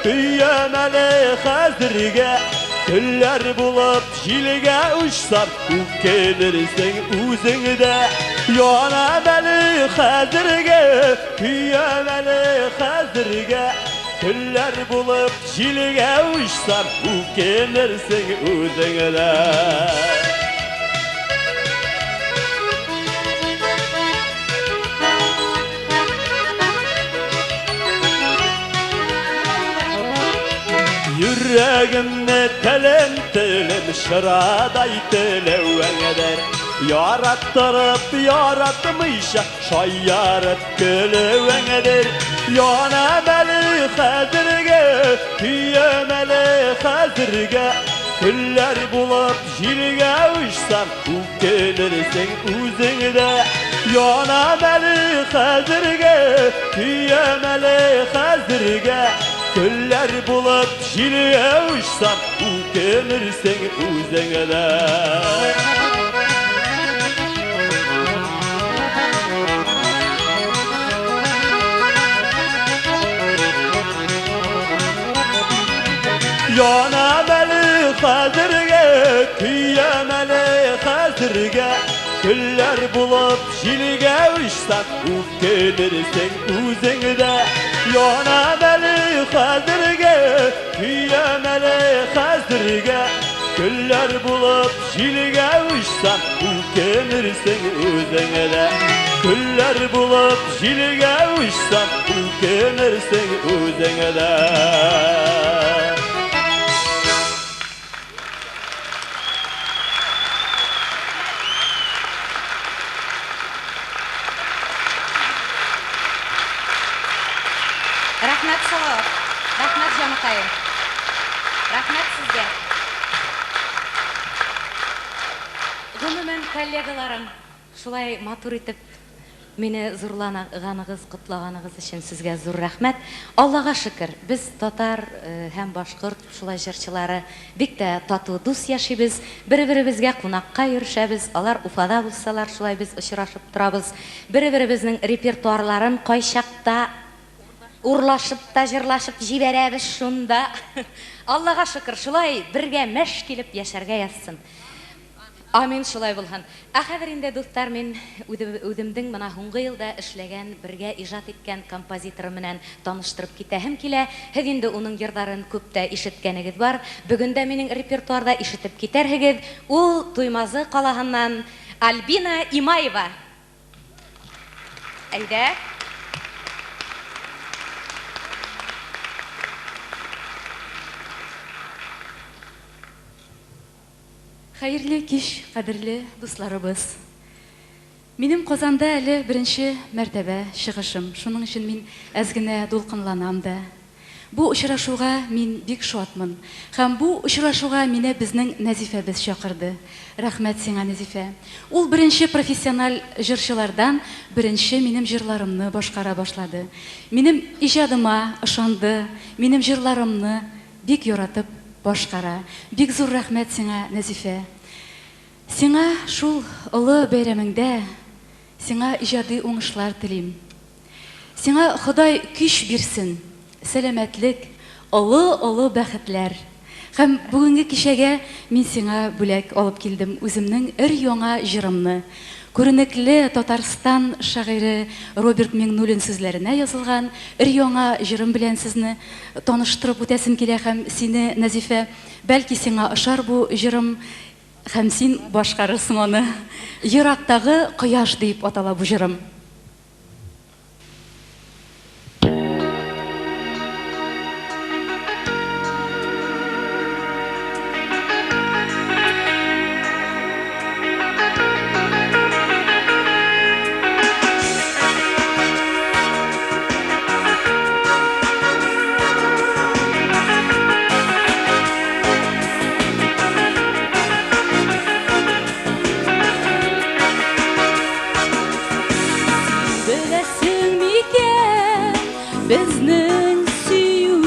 көям әле хәзергә. Күлләр булып җилгә учсам, үкенерсең үзеңдә. Янам әле хәзергә, көям әле хәзергә. Күлләр булып җилгә учсам, үкенерсең үзеңдә. Йөрәгемне телем шырадай теләвәңдер. Яраттырып яратмыйча шаярып көләвәңдер. Янам әле хәзергә, көям әле хәзергә. Күлләр булып җилгә учсам, үкенерсең үзеңдә. Янам әле хәзергә, көям әле хәзергә. Күлләр булып җилгә учсам, үкенерсең үзеңдә. Янам әле хәзергә, көям әле хәзергә. Күлләр булып җилгә учсам, үкенерсең үзеңдә. Янам әле хәзергә, көям әле хәзергә. Күлләр булып җилгә учсам, үкенерсең үзеңдә. Күлләр булып җилгә учсам, үкенерсең үзеңдә. Рәхмәт Салават, рәхмәт җаныкаем. Рәхмәт сезгә. Гомумән коллегаларым, шулай матур итеп мине зурлаганыгыз, кутлаганыгыз өчен сезгә зур рәхмәт. Аллага шөкер, без татар һәм башкорт шулай җырчылары бик тә тату дус яшибез, бер-беребезгә кунакка йөршәбез. Алар Уфада булсалар, шулай без очрашып торабыз. Бер-беребезнең репертуарларын кайчакта урлашып та җырлашып җибәрәбез шунда. Аллага шөкер, шулай бергә мәш килеп яшәргә язсын. Амин, шулай булһын. Хәзер инде дуслар, мин үземнең менә һуңгы елда эшләгән, бергә иҗат иткән композиторым белән таныштырып китәһем килә. Һез инде уның йырларын күптә ишеткәнегез бар. Бүген дә минең репертуарда ишетеп китәрһегез. Ул Туймазы калаһыннан Альбина Имаева. Әйдә. Хәерле кич, кадерле дусларыбыз. Минем Казанда әле беренче мәртәбә чыгышым. Шуның өчен мин әз генә дулкынланам да. Бу очрашуга мин бик шатмын. Һәм бу очрашуга мине безнең Нәзифәбез чакырды. Рәхмәт сиңа, Нәзифә. Ул беренче профессиональ җырчылардан беренче минем җырларымны башкара башлады. Минем иҗадыма ышанды, минем җырларымны бик яратып башкара. Бик зур рәхмәт сиңа, Нәзифә. Сиңа шул олы бәйрәмеңдә сиңа иҗади уңышлар телим. Сиңа Ходай көч бирсен, сәламәтлек, олы бәхетләр. Һәм бүгенге кичәгә мин сиңа бүләк алып килдем үземнең яңа җырымны. Күренекле Татарстан шагыйре Роберт Миңнуллин сүзләренә язылган яңа җырым белән сезне таныштырып үтәсем килә һәм сине, Нәзифә, бәлки сиңа ошар бу җырым һәм син башкарырсың аны. Ерактагы кояш дип атала бу җырым. безнең сөю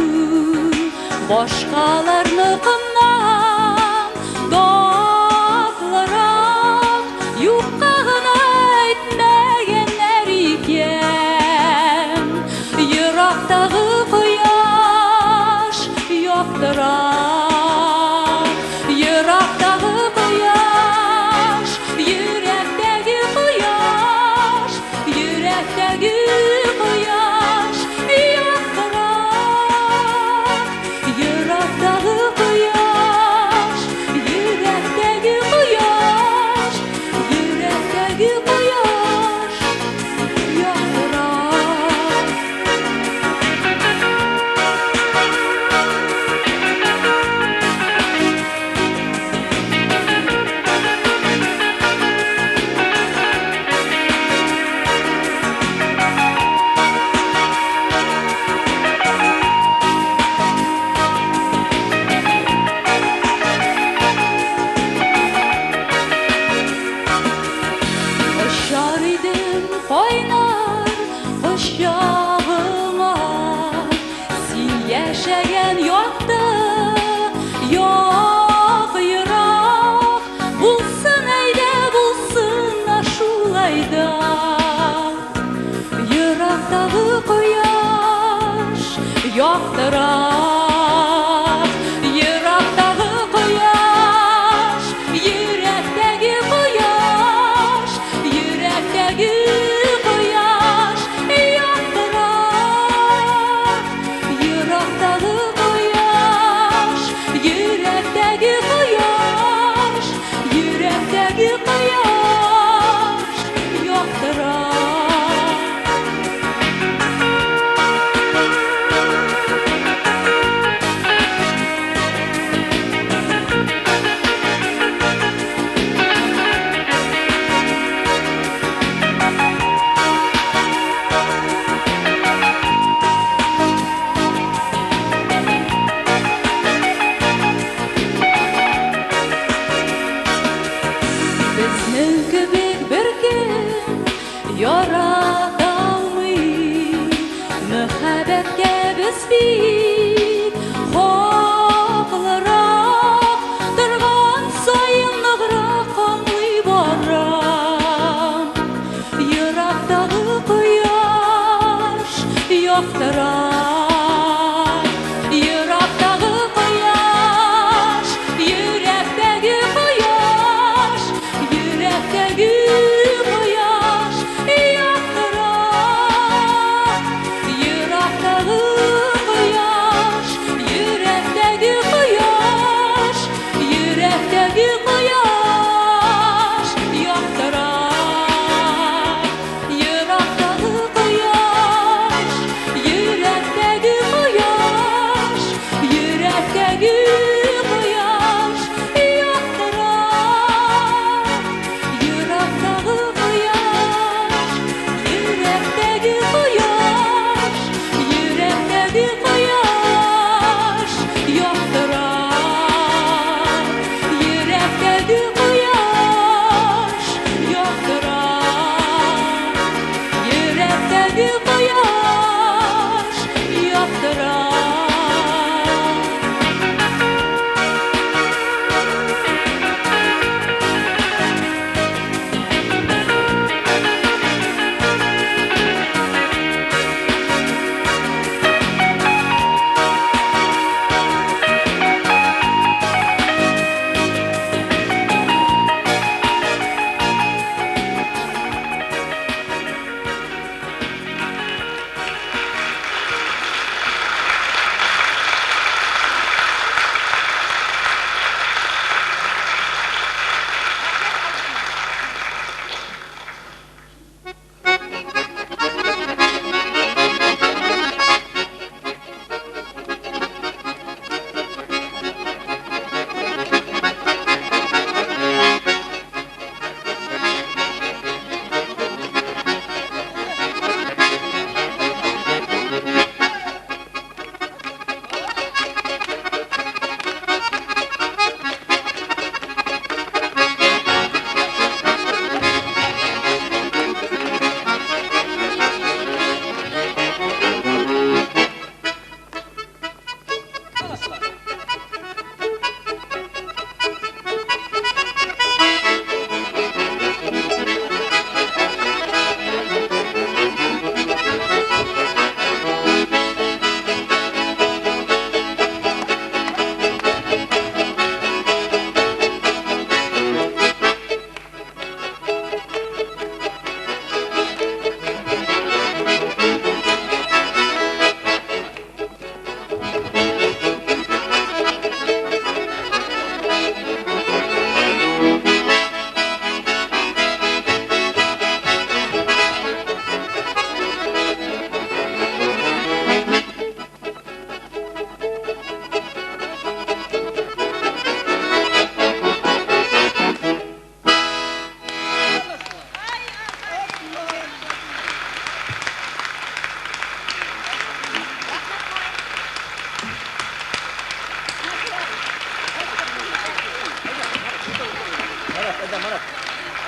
башкаларныкыннан татлырак, юкка гына әйтмәгәннәр икән. Ерактагы кояш яктыра, ерактагы кояш, йөрәктәге кояш, йөрәктәге кояш яктыра. Ерактагы кояш, йөрәктәге кояш, йөрәктәге кояш яктыра. Очар идем кайнар кочагыңа, син яшәгән якты як ерак, булсын әйдә булсын шулайда. Ерактагы кояш яктыра, ерактагы кояш, йөрәктәге кояш, йөрәктәге кояш яктыра. Ерактагы кояш, йөрәктәге кояш, йөрәктәге кояш яктыра. Безнең кебек беркем ярата алмый, мөхәббәткә без бит хаклырак, торган саен ныграк камлый барам. Ерактагы кояш яктыра, ерактагы кояш, йөрәктәге кояш, йөрәктәге кояш яктыра. Ерактагы кояш,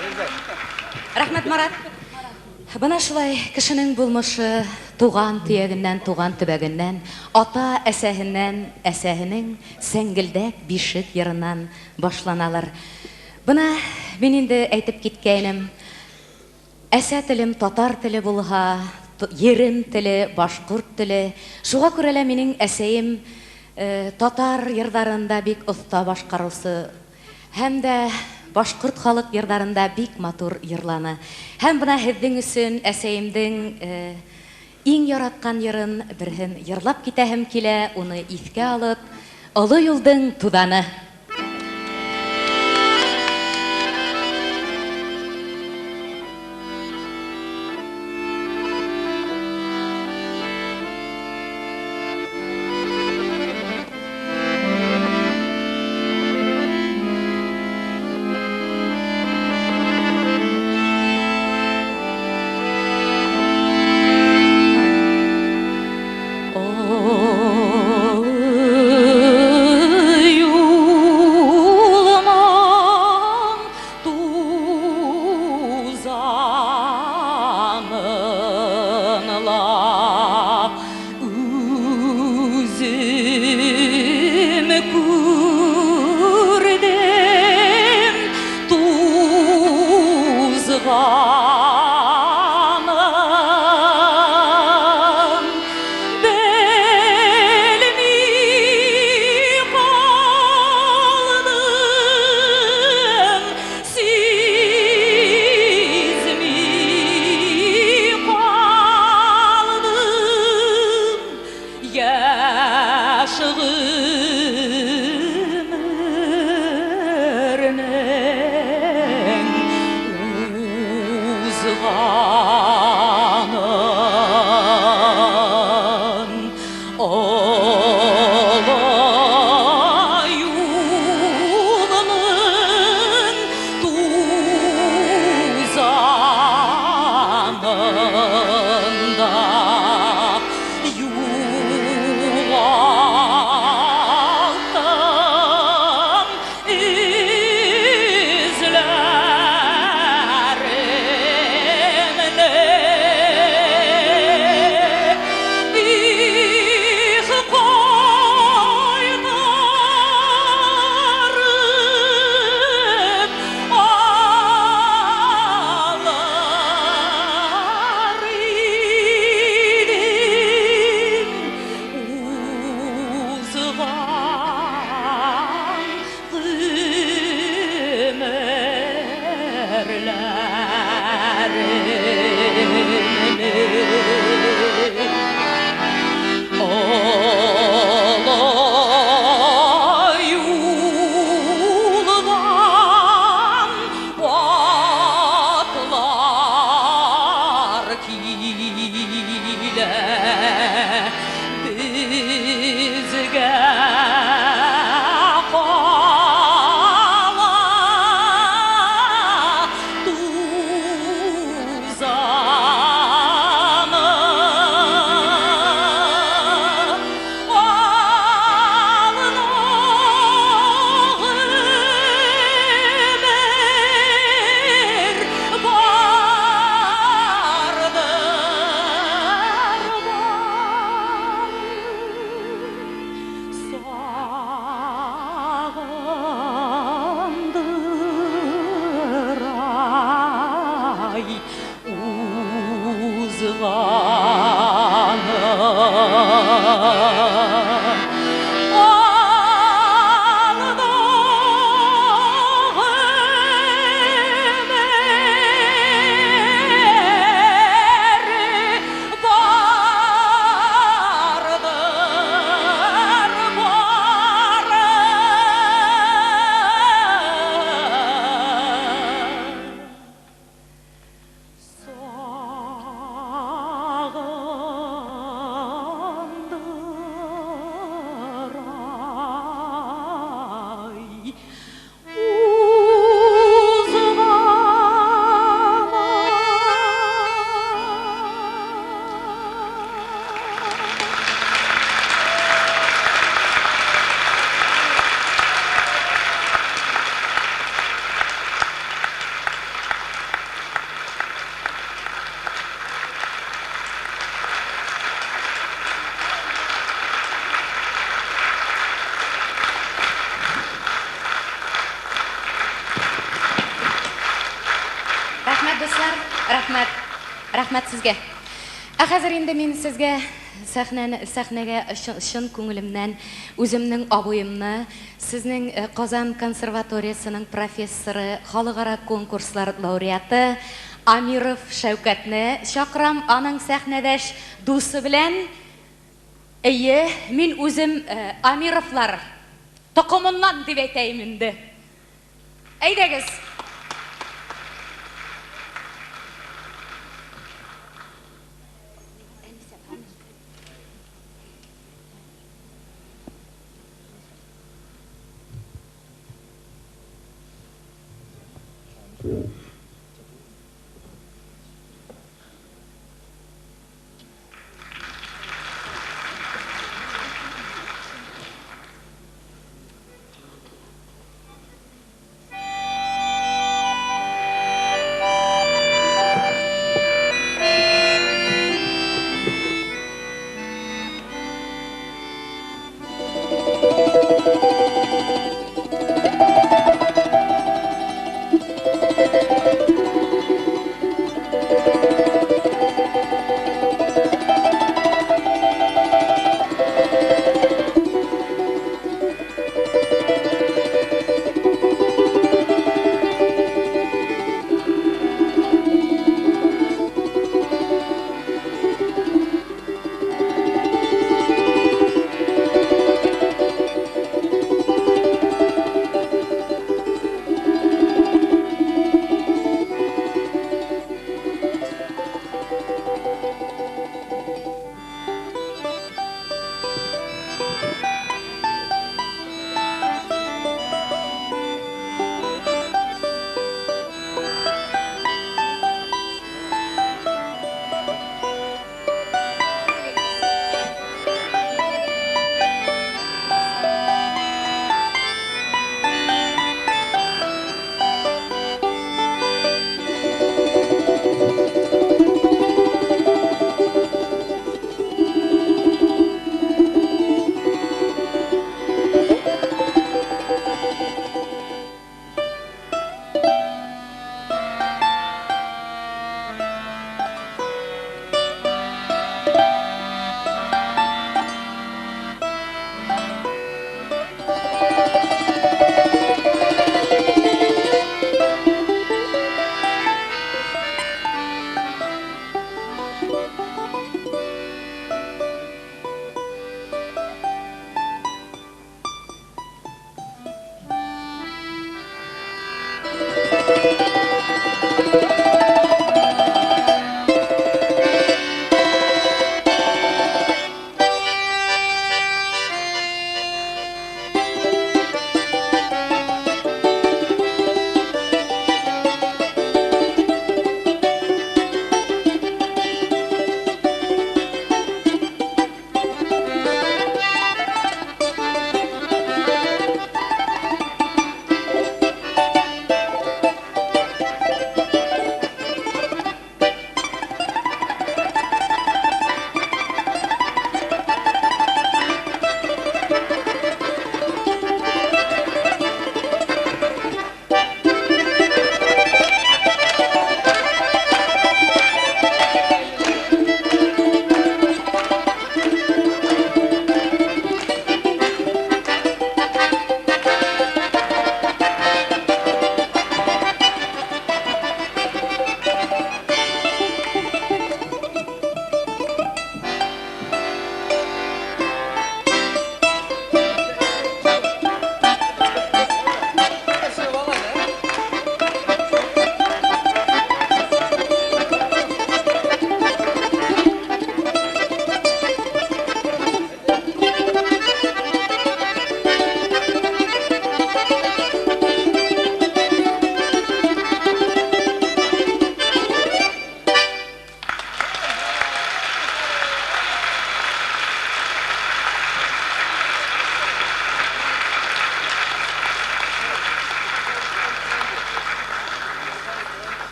Рәхмәт, Марат. Бына шулай кешенең булмышы туган төягеннән, туган төбәгеннән, ата әсәһеннән, әсәһенең сәңгелдәк бишек йырыннан башланалар. Бына мин инде әйтеп киткәнем, әсә телем татар теле булһа, ерем теле, башкорт теле. Шуңа күрә лә минең әсәем татар йырдарында бик оста башкаручы һәм дә башкорт халык йырдарында бик матур йырланы. Һәм бына һеҙҙең өсөн әсәйемдең иң яраткан йырын берһен йырлап китәһем килә, уны иҫкә алып, Олы юлдың туданы. дуслар, рәхмәт сезгә. Хәзер инде мин сезгә сәхнәгә шын күңелемнән үземнең абыемны, сезнең Казан консерваториясының профессоры, халыкара конкурслар лауреаты Амиров Шәүкәтне чакырам, аның сәхнәдәш дусы белән. Мин үзем Амировлар токымыннан дип әйтәйем инде. Әйдәгез.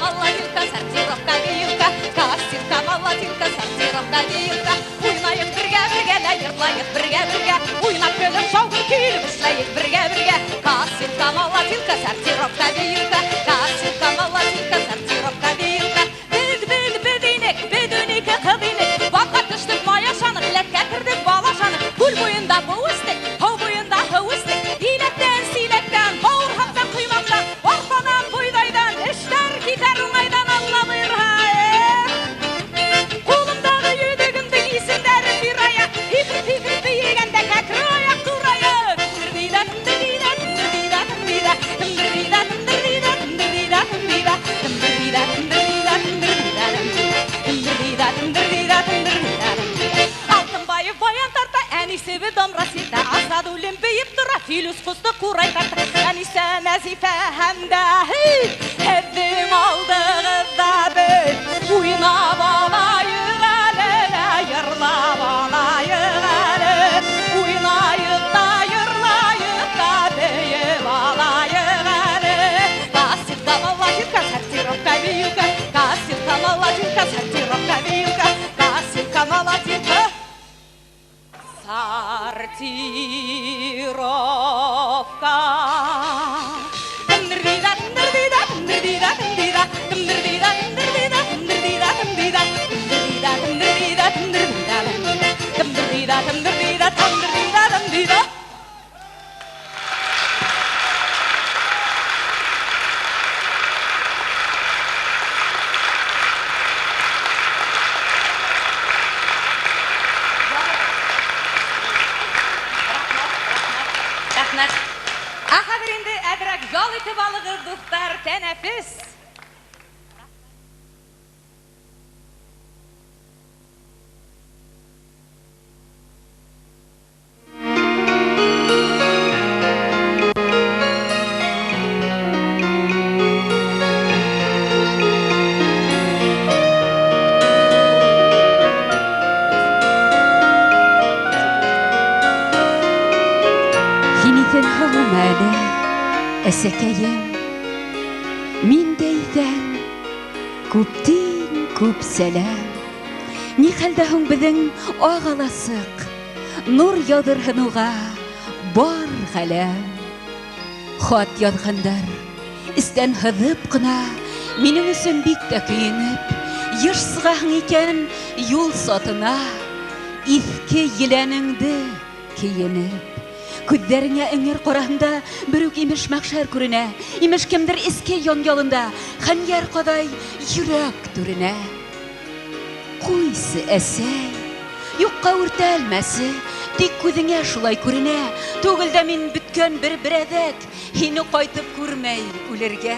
молодилка, сортировка вилка, кассирка молодилка, сортировка вилка. Уйнайық бірге-бірге, лайық бірге-бірге, уйнап көліп шауғыр күйліп ұшлайық бірге-бірге. Кассирка молодилка, сортировка вилка, кассирка молодилка, сортировка вилка. Бединек, бедунике қыдинек, баққа түштік мая шаны, ләкке кірдік бала шаны. Көл бойында бұл істік, хау бойында хау істік, илеттен, силеттен, бауыр хақтан, құймақтан, орпанан, бұйдайдан, іштер кетер оңайдан алла бұйырға. Қолымдағы үйдігімдің есімдері бір аяқ, икір-тикір бейгенде кәкір аяқ тұрайы. Тіндірдейді, тіндірдейді, тіндірдейді, тіндірдейді, тіндірдейді, тіндірдейді, тіндірдейді, тіндірдейді, тіндірдейді, тіндірдейді, тіндірдейді. Алтынбаев баян тарта, әнисебі домрасита, азад өлім бейіп тұра, Филүс құсты құрай тарта. Әнисә нәзифә әмді, әддің алдығызда бөл, уйнап алайық әлі, айырлап алайық әлі, уйнайық да, айырлайық да, бейіп алайық әлі. Кассирка молодилка, сортировка вилка, кассирка молодилка, сортировка вилка, кассирка молодилка, сортировка. Тіндірдейді, тіндірдейді, тіндірдейді, тіндірдейді, тіндірдейді, тіндірдейді, тіндірдейді, тіндірдейді, тіндірдейді, тіндірдейді, тіндірдейді, тіндірдейді. Ахадыр инде әдірәк жол итеп алығыз, достар, тәнәфіс. Әсәкәйем, мин дәйдән, күптен күп сәләм. Ни хәлдә һуң беҙҙең ағаласыҡ, нур яҙырһын уға бар ғәләм. Хат яҙғандар, эстән һыҙып ҡына, минең өсөн бик тә көйөнөп, йыш сығаһың икән юл сатына, иҫке еләнеңде кейенеп. Күҙҙәреңә эңер ҡараһында берүк имеш мәхшәр күренә, имеш кемдер эске янъялында хәнйәр ҡаҙай йөрәк түренә. Ҡуйсы, әсәй, юҡҡа үртәлмәсе, тик күҙеңә шулай күренә. Түгел дә мин бөткән бер берәҙәк, һине ҡайтып күрмәй үлергә.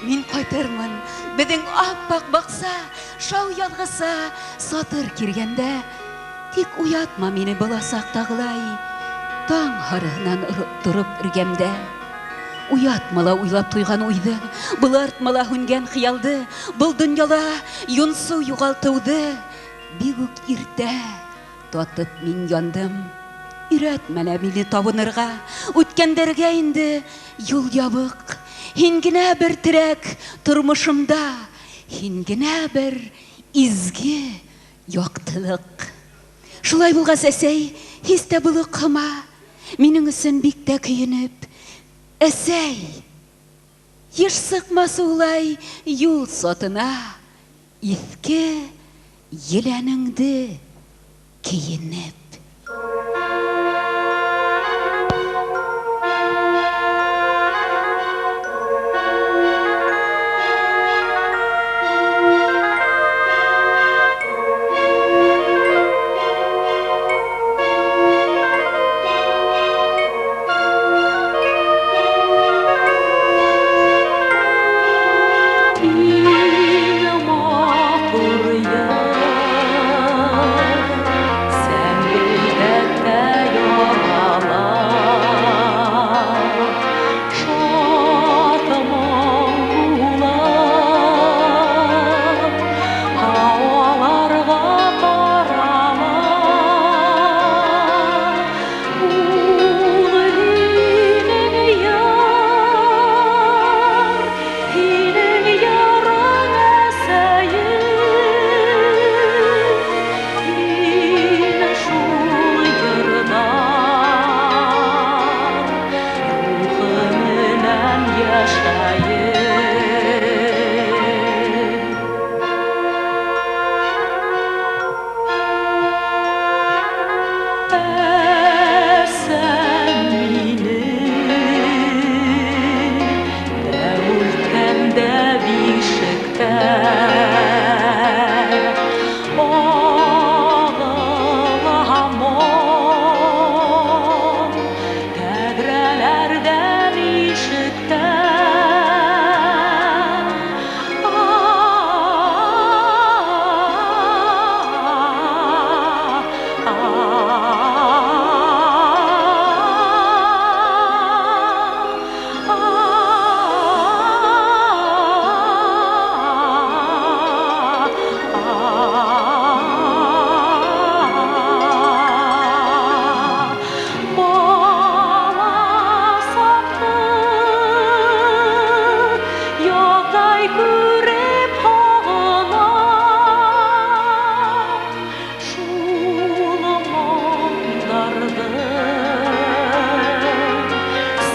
Мин ҡайтырмын, беҙҙең ап-аҡ баҡса, шау яҙғыса сатыр киргәндә. Тик уятма мине буласаҡтағылай, таң һарыһынан тороп эргәмдә. Уятмала уйлап туйған уйҙы, былартмала һүнгән хыялды, был донъяла йонсоу юғалтыуҙы. Бик үк иртә татып мин яндым. Өйрәтмәлә мине табынырға, үткәндәргә инде юл ябыҡ. Һин генә бер терәк тормошомда, һин генә бер изге яҡтылыҡ. Шулай булғас, әсәй, һис тә булыҡһыма, минең өсөн бик тә көйөнөп. Әсәй, йыш сыҡмасы улай юл сатына, иҫке еләнеңде кейенеп. Sen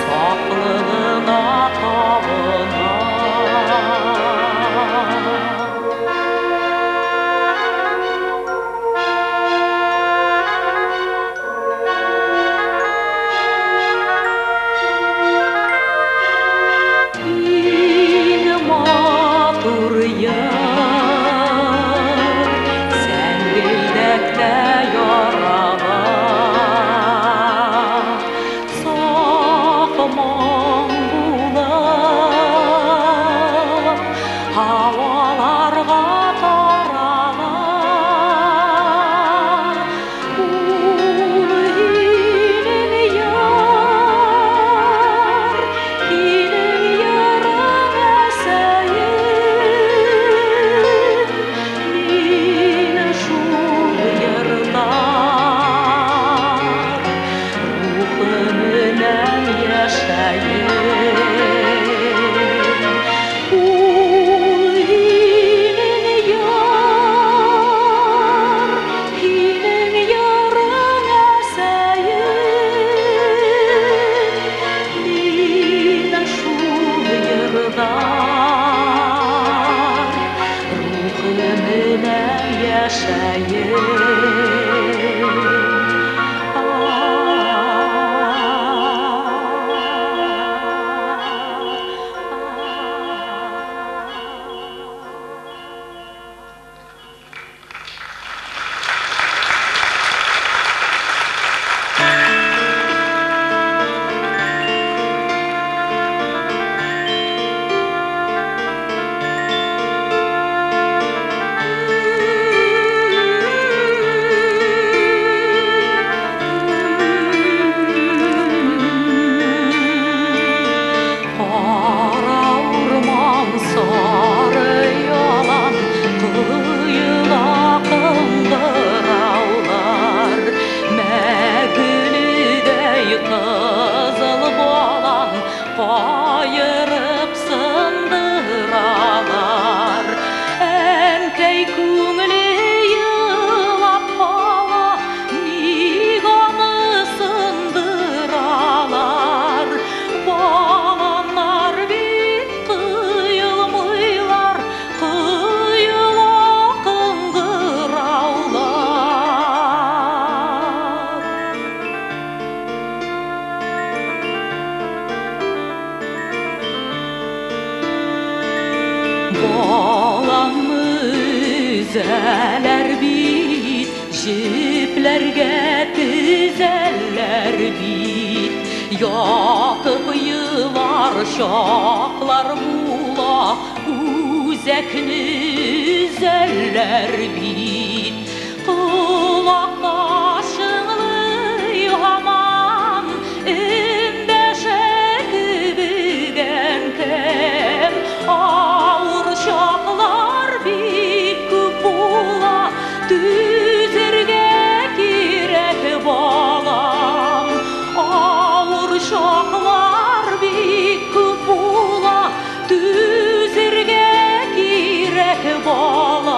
Saflığına tabına Тізәләр бит, җепләргә тізәләр бит, ятып елар чаклар була, үзәкне үзәләр бит, колакташыңлый һаман эндәшә кебегән кем, авыр чаклар бик күп була, түзәргә кирәк балам, авыр чаклар бик күп була, түзәргә кирәк балам.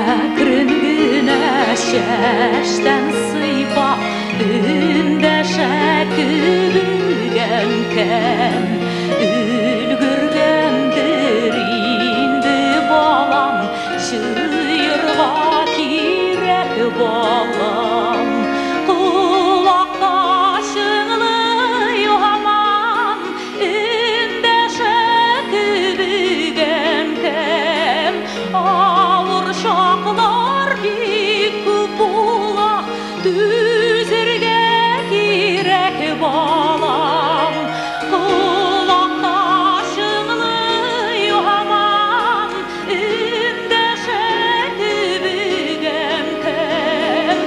Әкрен генә чәчтән сыйпап, өндәшә кебегән кәм, өлгергәндер инде балам, җыярга кирәк балам, колакташыңлый һаман өндәшә кебегән кәм, авыр чаклар бик күп була, түзәргә кирәк балам, колакташыңлый һаман өндәшә кебегән кем,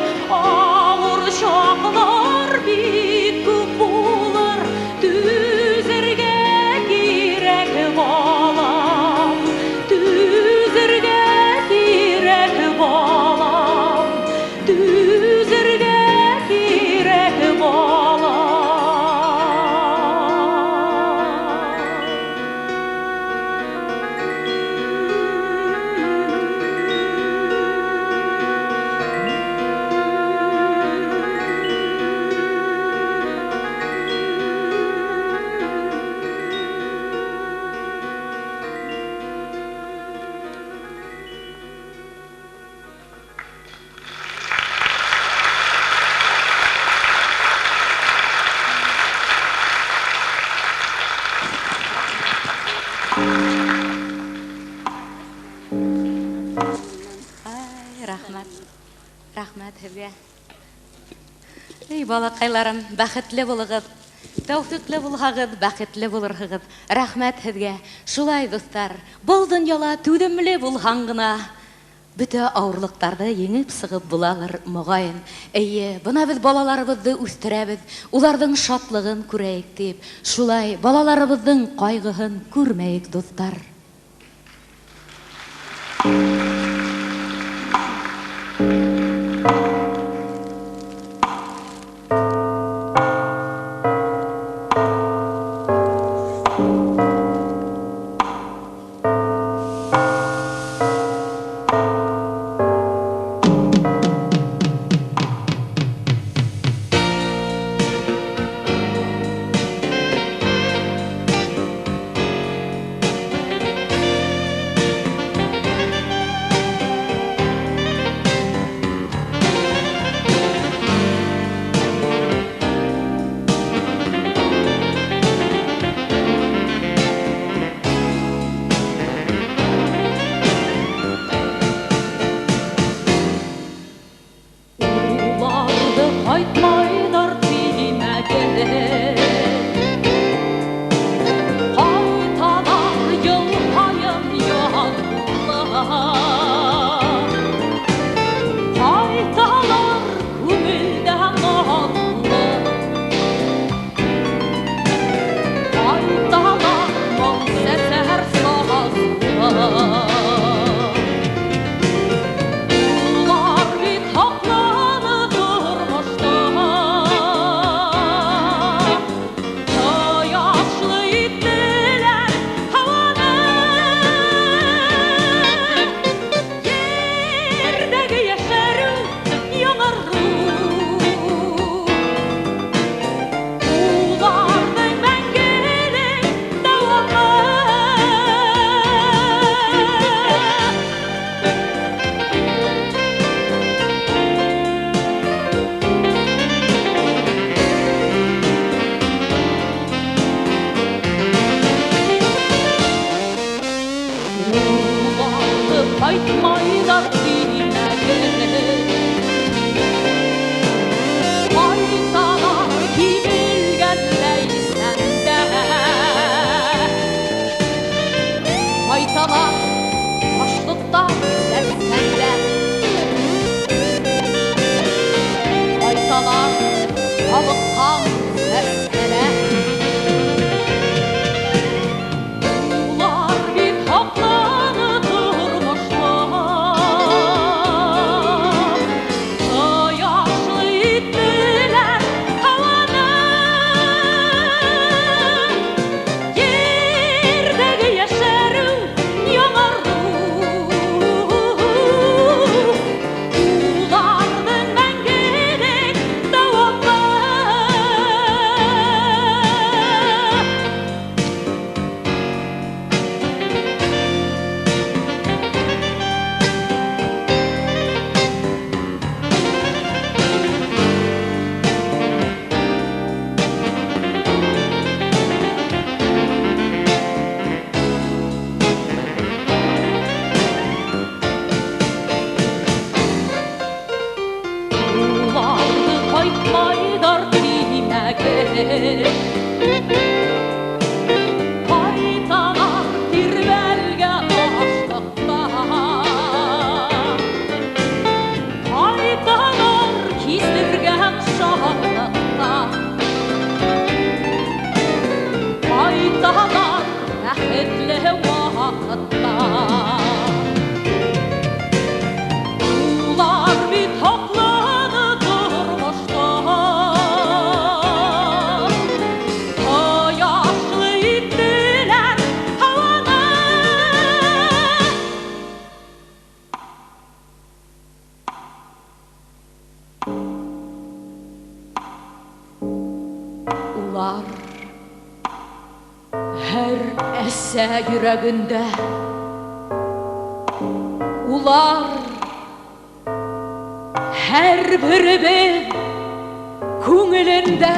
Рахмәт һеҙгә. Эй, балакайларым, бәхетле булығыҙ. Тәүфиҡле булһағыҙ, бәхетле булырһығыҙ. Рәхмәт һеҙгә. Шулай, дуҫтар, был донъяла түҙемле булһаң гына, бөтә ауырлыҡтарҙы еңеп сығып булалыр, моғайын. Эйе, бына беҙ балаларыбыҙҙы үҫтерәбеҙ, уларҙың шатлығын күрәйек тип. Шулай, балаларыбыҙҙың ҡайғыһын күрмәйек, дуҫтар. Йөрәгендә улар һәрберебез күңелендә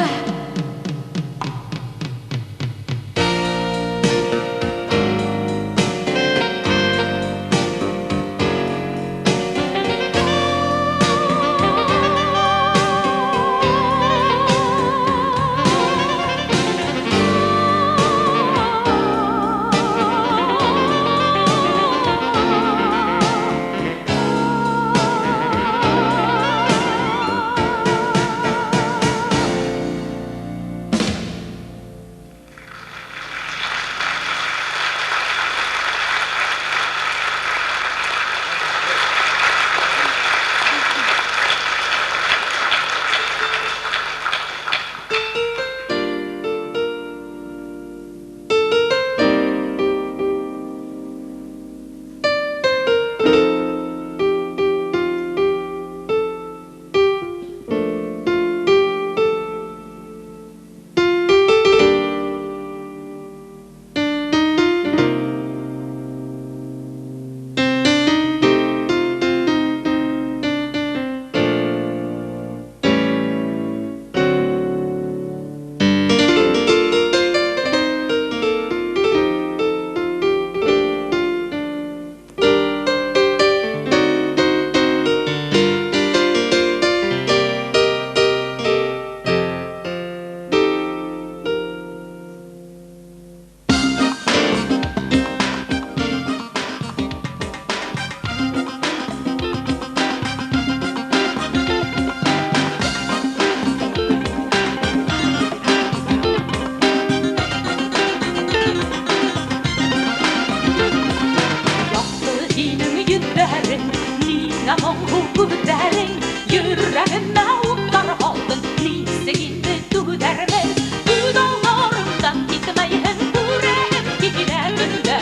yüzlerin Nina mongu güderin Yüreğime utlar aldın Niseginde düdermez Bu dağlarımdan gitmeyin Kurehim giderimde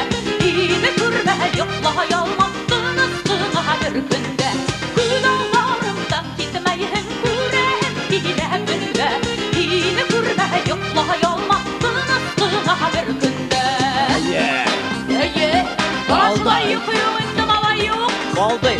İyi kurme yokla yalmaktınız Kına bir günde Bu dağlarımdan gitmeyin Kurehim giderimde İyi kurme yokla yalmaktınız Kına bir günde Kalday yıkıyor indim hava yok Kalday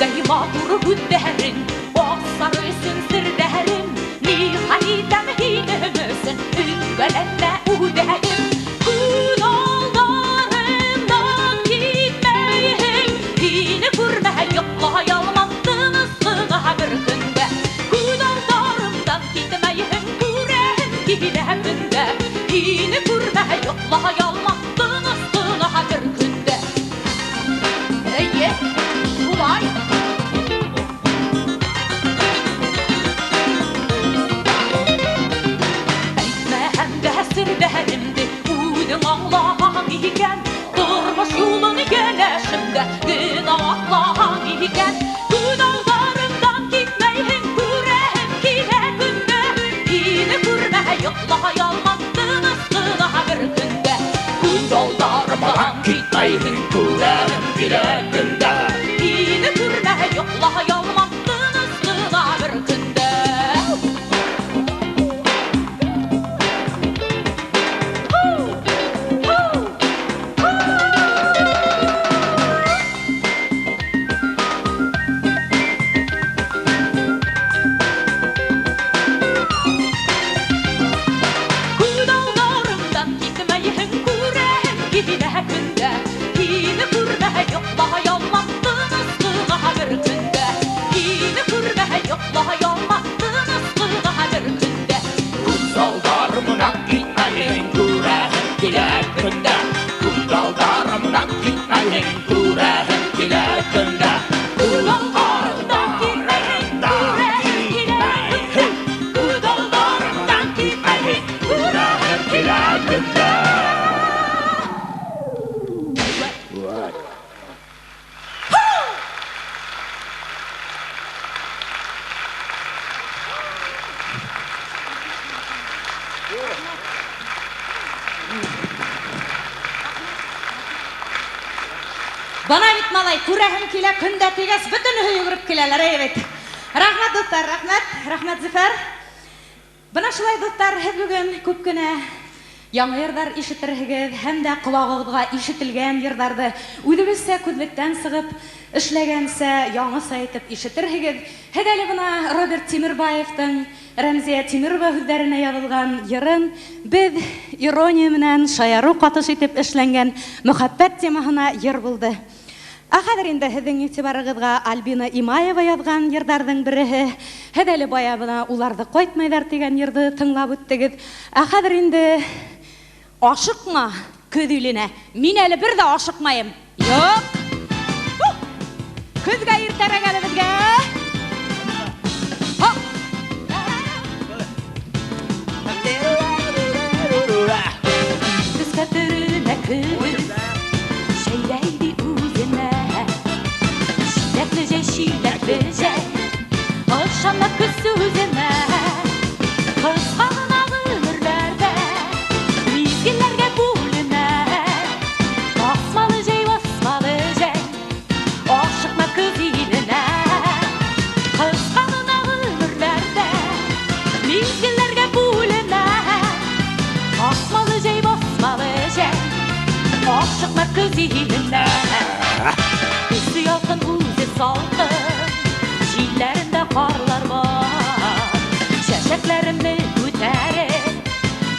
Dayıma duru güdderin Boğazları sünsür derin Nihalidem hinemizin Üvelenle uderin Kudallarımdan gitmeyin Hine kurme yokla yalmattınız Sına bir günde Kudallarımdan gitmeyin Kurehim giderimde Hine kurme yokla yalmattınız Sına bir günde Eye Ulay Sirderimdi Uydum Allah'an iken Durmuş yolunu gelişimde Gün Allah'an iken Gün ağlarımdan gitmeyin Kurehim kile günde Yine kurme yokla yalmattınız Kına bir günde Gün ağlarımdan gitmeyin Kurehim kile günde Yine kurme yokla yalmattınız Kına bir günde Bana bit malay, kurehim kile künde teges bütün hüyürüp kileler, evet. Rahmet dostlar, rahmet Züfer. Bana şulay dostlar, hep bugün köp güne яңа йырдар ишетергез, һәм дә колагыгызга ишетелгән йырдарды үзебезсә күзлектән сыгып эшләгәнсә яңасы әйтеп ишетергез. Хәдәле бына Роберт Тимирбаевтың Рәмзия Тимирова сүзләренә язылган йырын без ирония белән шаяру катыш итеп эшләнгән мөхәббәт темасына йыр булды. Хәзер инде һезнең игътибарыгызга Альбина Имаева язган йырдардың бере. Хәдәле бая бына уларды кайтмайлар дигән йырды тыңлап үттегез. Хәзер инде ашыкма көҙүленә. Мин әле бер дә ашыкмайым. Юк. Көзгә иртәрәк әле безгә. Көзгә көз шәйләйди үзенә. Шиләкле җәй, ашамлы көз сүзенә. Кызгана гомерләрдә мизгелләргә бүленә. Басмалы җәй, ашыкма көз иленә. Кызгана гомерләрдә мизгелләргә бүленә. Басмалы җәй, ашыкма көз иленә. Көз ялкын үзе салкын, җилләрендә карлар бар. Чәчәкләремне күтәреп,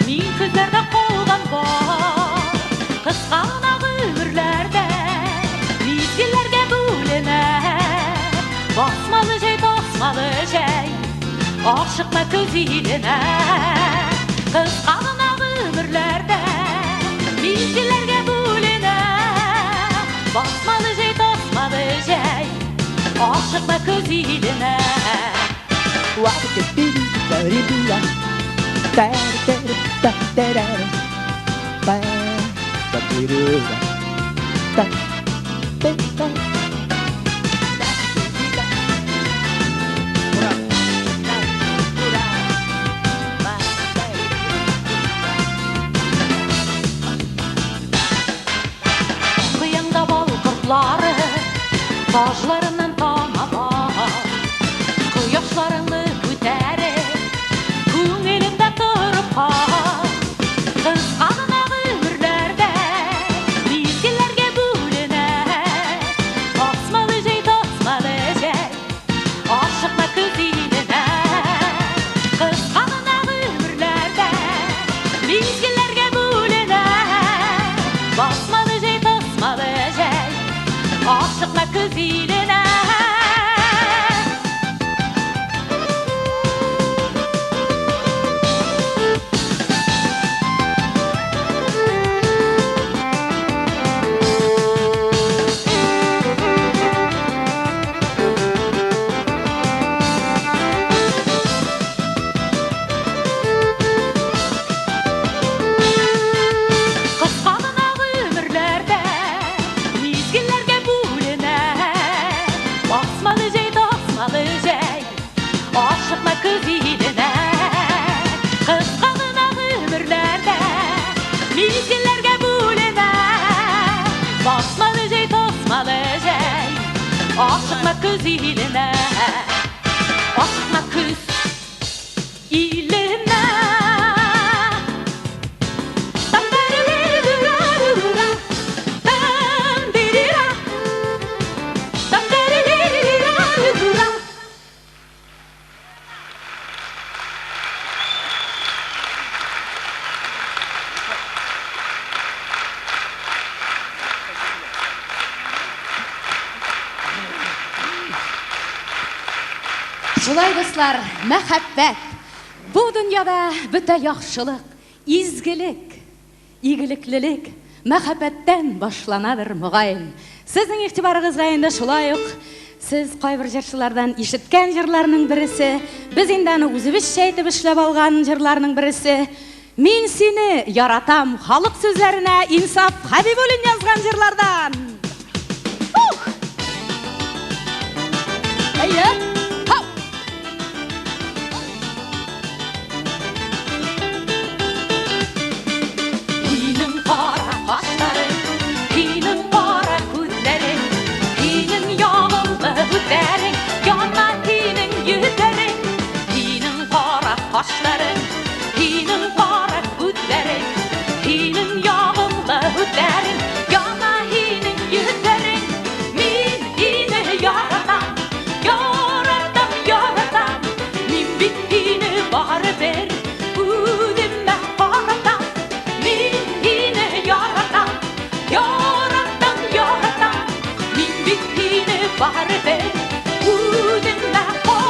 мин күзләрдә калган бар. Кыскана гомерләрдә мизгелләргә бүленә. Басмалы җәй, ашыкма көз иленә. Кыскана гомерләрдә мизгелләргә бүленә. Басмалы җәй, ашыкма көз иленә. Kıyında bal kurtları Taclarından tamama Kıyaşlarını güdere Kungilinde tırpa Kız kadına ömürlerde Mizgillerge bölüne Tasmalı cey Aşıkla kız iline Kız kadına ömürlerde Mizgillerge bölüne Basmalı cey Aşıkla kız iline Aşıkla kız iline Aşıkla kız iline Шулай дуслар, мәхәббәт. Бу дөньяда бөтә яхшылык, изгелек, игелеклелек мәхәббәттән башланадыр мөгаен. Сезнең игътибарыгызга инде шулай ук сез кайбер җырчылардан ишеткән җырларның берсе, без инде аны үзебезчә әйтеп эшләп алган җырларның берсе. Мин сине яратам халык сүзләренә Инсаф Хәбибуллин язган җырлардан. Kaşların, hinin para güdlerin, hinin yağınla hüdlerin, yana hinin yüzlerin, min hini yaradan, yaradan, yaradan, min bittiğini bari ver, üdümme paradan, min hini yaradan, yaradan, yaradan, min bittiğini bari ver, üdümme paradan.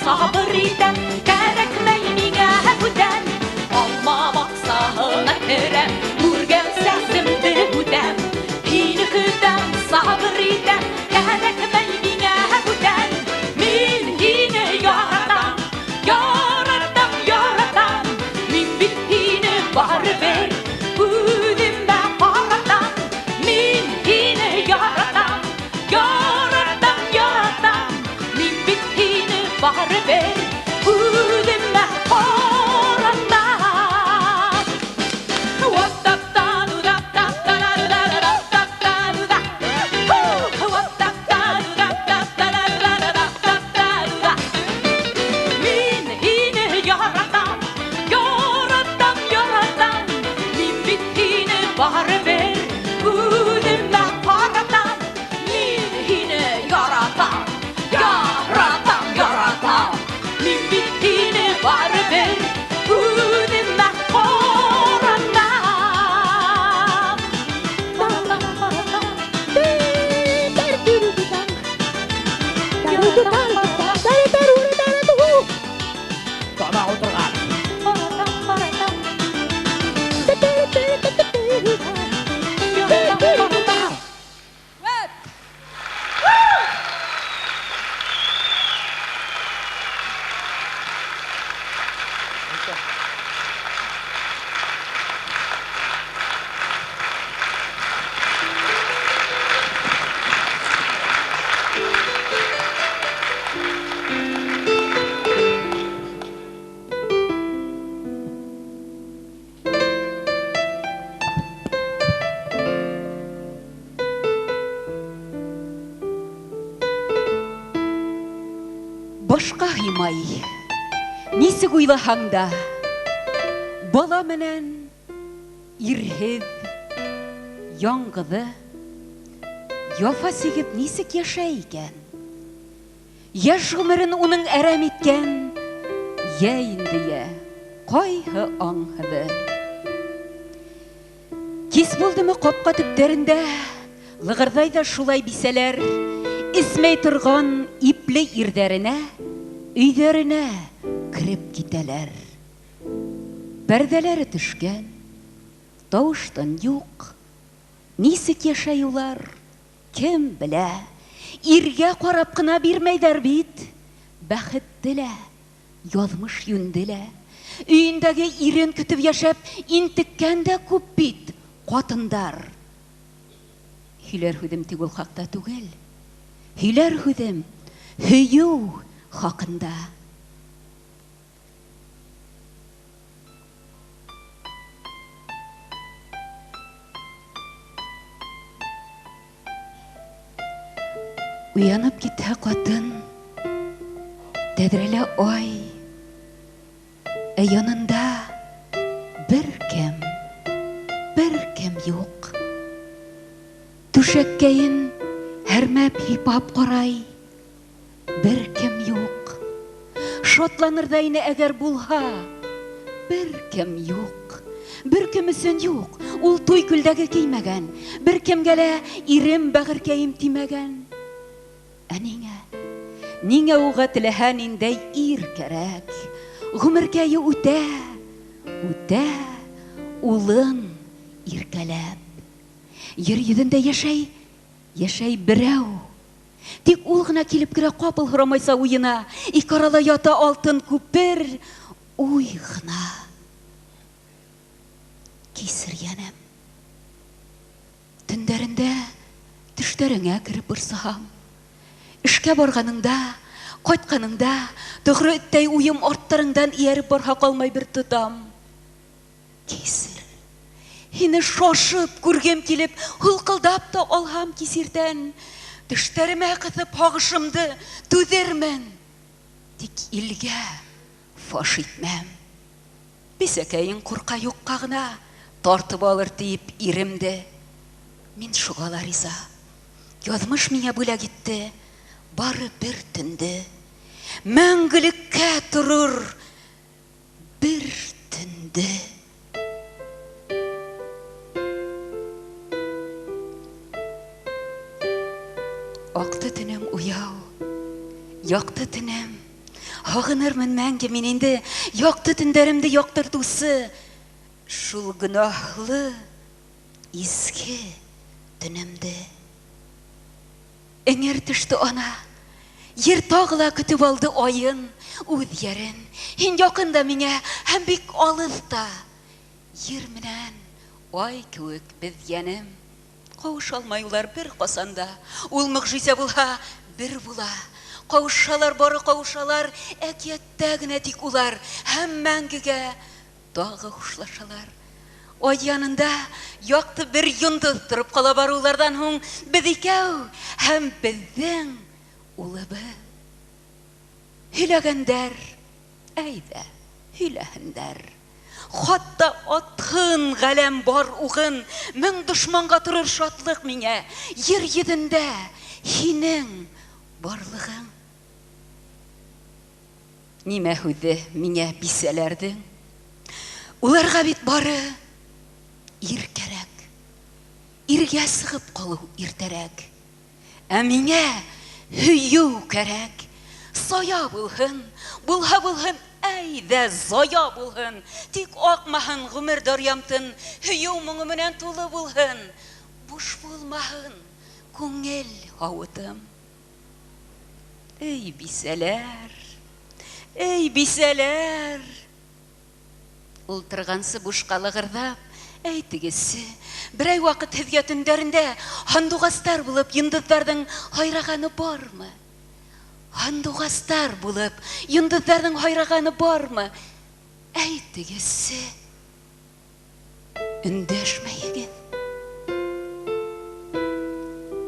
Sabır iden, gerekmeyi mine hüden. Alma baksağına kerem, vurgen sesimdi hüden. Hini hüden, sabır iden, gerekmeyi mine hüden. Min hini yaradan, yaradan, yaradan. Min bir hini var ver, hüdümde paradan. Min hini yaradan, yaradan, Тана отырған. Башка химай, нисек уйлаһаң да, бала менән ирһеҙ, яңғыҙы, яфа сигеп нисек яшәй икән? Яш ғүмерен уның әрәм иткән, йә инде йә, ҡайһы аңһыҙы. Кис булдымы ҡапҡа төптәрендә, лығырҙайҙа шулай бисәләр, исмәй торған ипле ирҙәренә, өйҙәренә кіреп китәләр. Пәрҙәләре төшкән, тауыштан юҡ. Нисек йәшәй улар, кем белә? Иргә ҡарап ҡына бирмәйҙәр бит. Бәхетте лә, яҙмыш йүнде лә. Өйөндәге ирен көтөп йәшәп, интеккән дә күп бит ҡатындар. Һөйләр һүҙем тик ул хаҡта түгел. Һөйләр һүҙем һөйөү хаҡында. Уянып китһә ҡатын, тәҙрәлә ай, янында бер кем юҡ. Түшәккәйен һәрмәп һипап ҡарай, бер кем юҡ. Шатланырҙа ине әгәр булһа, бер кем юҡ. Бер кем өсөн юҡ, ул туй күлдәге кеймәгән, бер кемгә лә ирем бәғеркәйем тимәгән. Ә ниңә уға теләһә ниндәй ир кәрәк? Ғүмеркәйе үтә, улын иркәләп. Ер йөҙөндә йәшәй берәү. Тик ул ғына килеп керә ҡапыл һорамайса уйына. Икарала ята алтын күпер, уй ғына. Кисер йәнем. Төндәрендә төштәреңә кереп ырсыһам. Эшкә барғаныңда, ҡайтҡаныңда, тоғро эттәй уйым арттарыңдан иәреп барһа ҡалмай бер тотам. Кисер. Һине шашып күргем килеп, һулҡылдап та алһам кисиртән. Тештәремә ҡыҫып һағышымды түҙермен. Тик илгә фаш итмәм. Бисәкәйең ҡурҡа юҡҡа ғына тартып алыр тиеп иремде. Мин шуға риза. Яҙмыш миңә бүләк итте, бары бер төндө. Мәңгелеккә торор бер төндө. Аҡты төнөм уяу, яҡты төнөм. Һағынырмын мәңге мин инде яҡты төндәремде яҡтыртыусы. Шул гөнаһлы, изге төнөмдө. Эңер төштө ана, ер тағыла көтөп алды айын, үҙ йәрен. Һин яҡында миңә һәм бик алыҫта. Ер менән ай кеүек беҙ йәнем. Ҡауыша улар бер ҡасанда. Ул мөғжизә булһа, бер була. Ҡауышалар, бары ҡауышалар, әкиәттә генә тик улар, һәм мәңгегә тағы хушлашалар. Ай янында яҡты бер йондоҙ тороп ҡала барыуларҙан һуң, беҙ икәү һәм беҙҙең улыбыҙ. Һөйләгәндәр, әйҙә, һөйләһендәр. Хатта атһын ғәләм бар уғын, мең дошманға торор шатлыҡ миңә, ер йөҙөндә һинең барлығың. Нимә һүҙе миңә бисәләрҙең? Уларға бит бары ир кәрәк, иргә сығып ҡалыу иртәрәк. Ә миңә Hüyü kerek, soya bulhın, bulhın, eyde zoya bulhın. Tik akmahın, gümür daryamtın, hüyü muğu menen tulu bulhın. Boş bulmahın, көңел havıtım. Ey biseler. Ултыргансы бушкалыгырдап, әйтігісі, бірай вақыт хезгә төндәрендә хандугастар булып, йындызларның хайраганы бармы? Хандугастар булып, йындызларның хайраганы бармы? Әйтігісі, үндәшмәйген.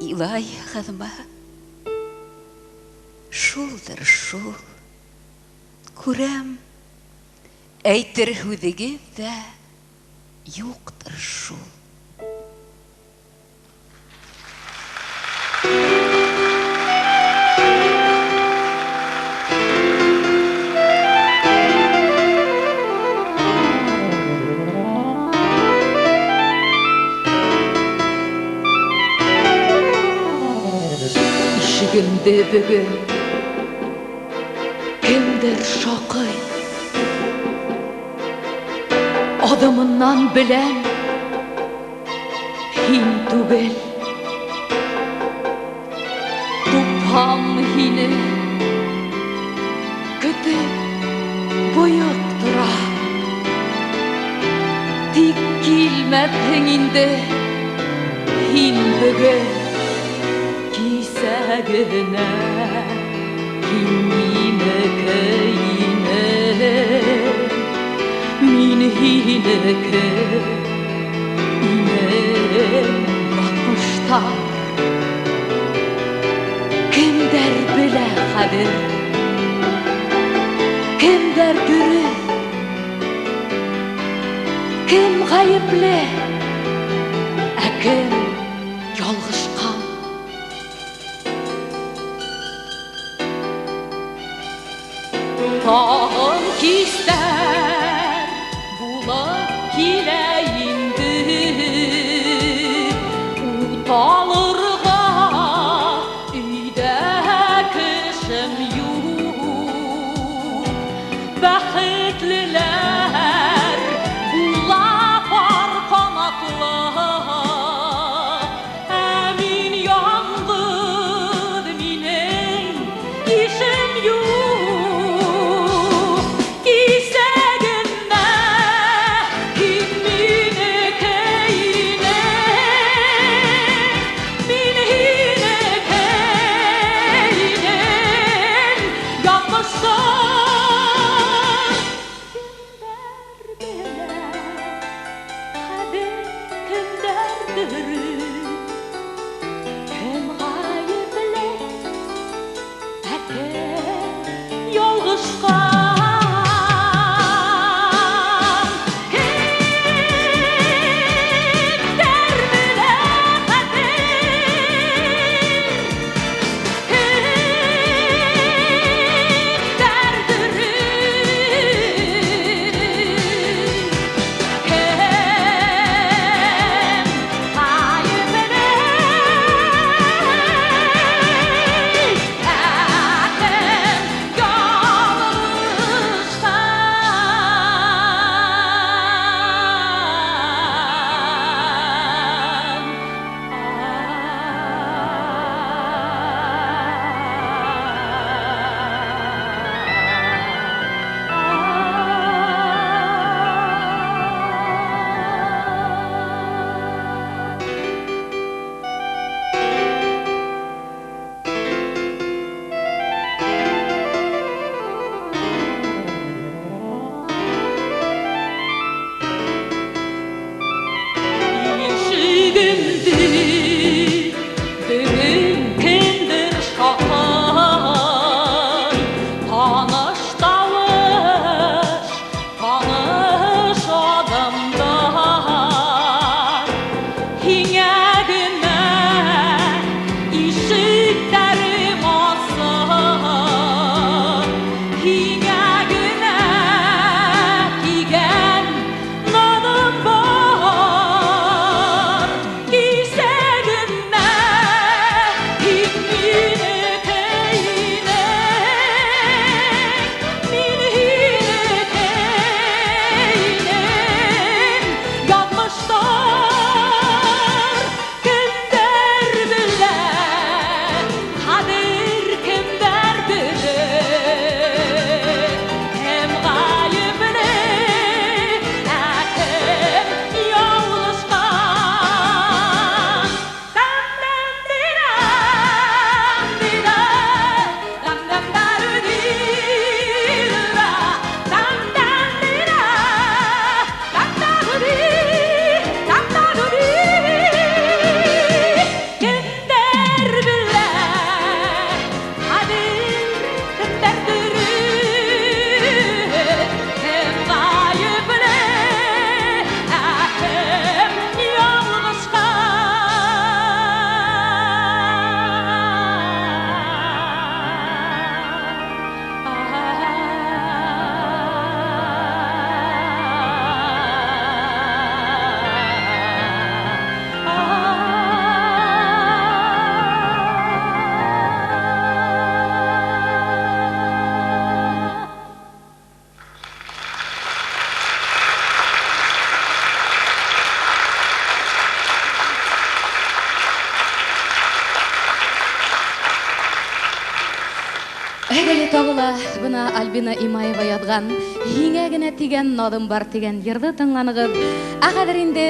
Илай хазма, шулдыр шул, күрәм, әйтер хүдегез дә юктыр шул. Ишегемде бүген кемдер шакый, adımından bilen hin түгел. Тупам хине көтеп бояк тұра. Тик килмәдең инде хин бүген кисәгенә. Хин минеке Min hineke inem bakmışlar. Kim der bile kadir, kim der görür, kim gayipli, kim yalgışkan. Tağım kister kileyindi, utalırga üyde kışım yok. Bəxtliler bulapar kanatla, əmin yangıd minin işim yok. Гали тагыла бына Альбина Имаева язган "Һиңә генә тигән надым бар" дигән йырды тыңланыгыз. Хәзер инде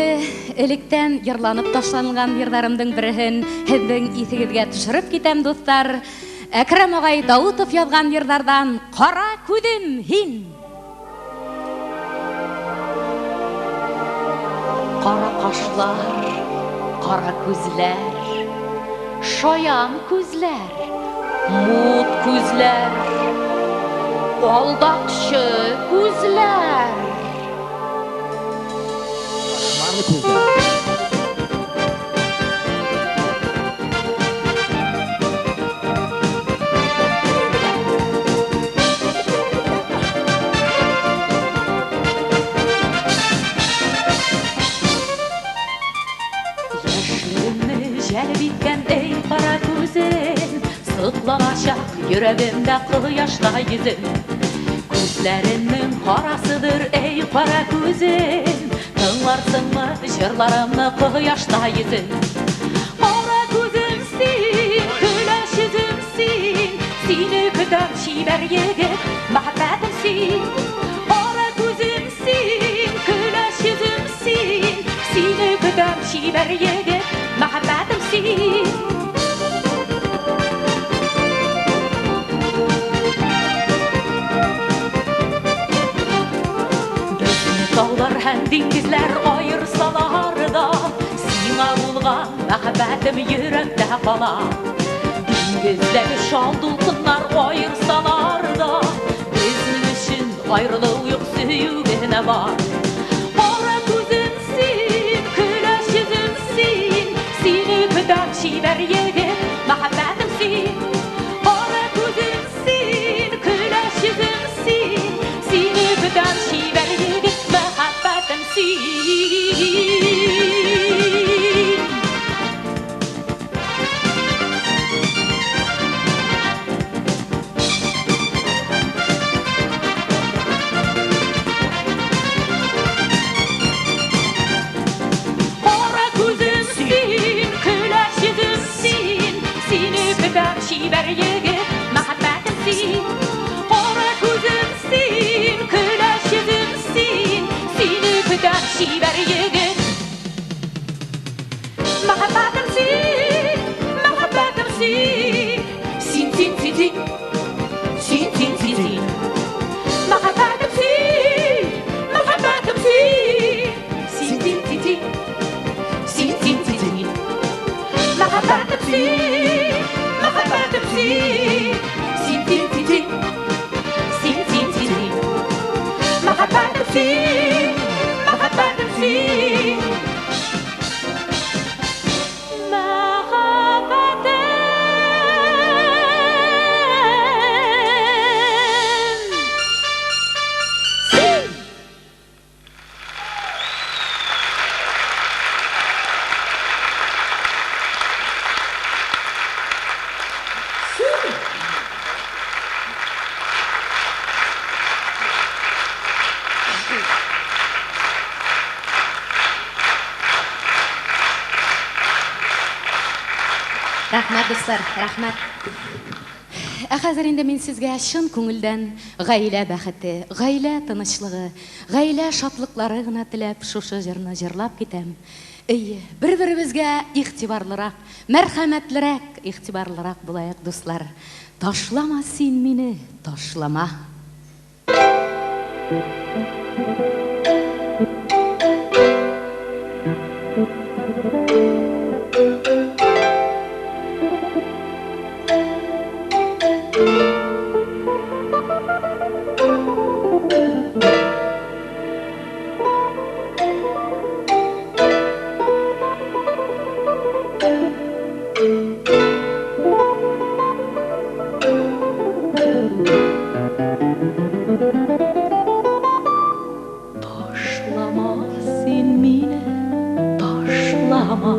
электән йырланып ташланган йырдарымның берен һезнең исегезгә төшереп китәм, дуслар. Әкрәм агай Даутов язган йырдардан "Кара күдем һин". Кара кашлар, кара күзләр, шаян күзләр, мут күзләр, алдакчы күзләр. Кошмарлы күзләр. Ей кара күзен, сытланачак йөрәгемдә кояштай йөзен. Күзләреңнең карасыдыр, эй кара күзен, тыңларсыңмы җырларымны кояштай йөзен. Кара күзем син, көләч йөзем син, сине көтәм чибәр егет, мәхәббәтем син. Кара күзем син, көләч йөзем син, сине көтәм чибәр егет, мәхәббәтем син. Таулар һәм диңгезләр айырсалар да, сиңа булган мәхәббәтем йөрәктә кала. Диңгездәге шал дулкыннар айырсалар да, безнең өчен аерылу юк, сөю генә бар. Кара күзем син, көләч йөзем син, сине көтәм чибәр егет, мәхәббәтем син. Кара күзем син, көләч йөзем син, сине көтәм чибәр егет, мәхәббәтем син. Кара күзем син, көләч йөзем син, сине көтәм чибәр егет, мәхәббәтем син. Кара күзем син, көләч йөзем син, сине көтәм чибәр егет, мәхәббәтем син, мәхәббәтем син. Син, син, син, син, син, син, син, син. Мәхәббәтем син, мәхәббәтем син. Син, син, син, син, син, син, син, син. Мәхәббәтем син, мәхәббәтем син. Син, син, син, син, син, син, син, син. Мәхәббәтем син, мәхәббәтем син. Рәхмәт, дуслар, рәхмәт. Хәзер инде мин сезгә чын күңелдән гаилә бәхете, гаилә тынычлыгы, гаилә шатлыклары гына теләп шушы җырны җырлап китәм. Әйе, бер-беребезгә игътибарлырак, мәрхәмәтлерәк, игътибарлырак булайык, дуслар. Ташлама син мине, ташлама. Ташлама син мине, ташлама.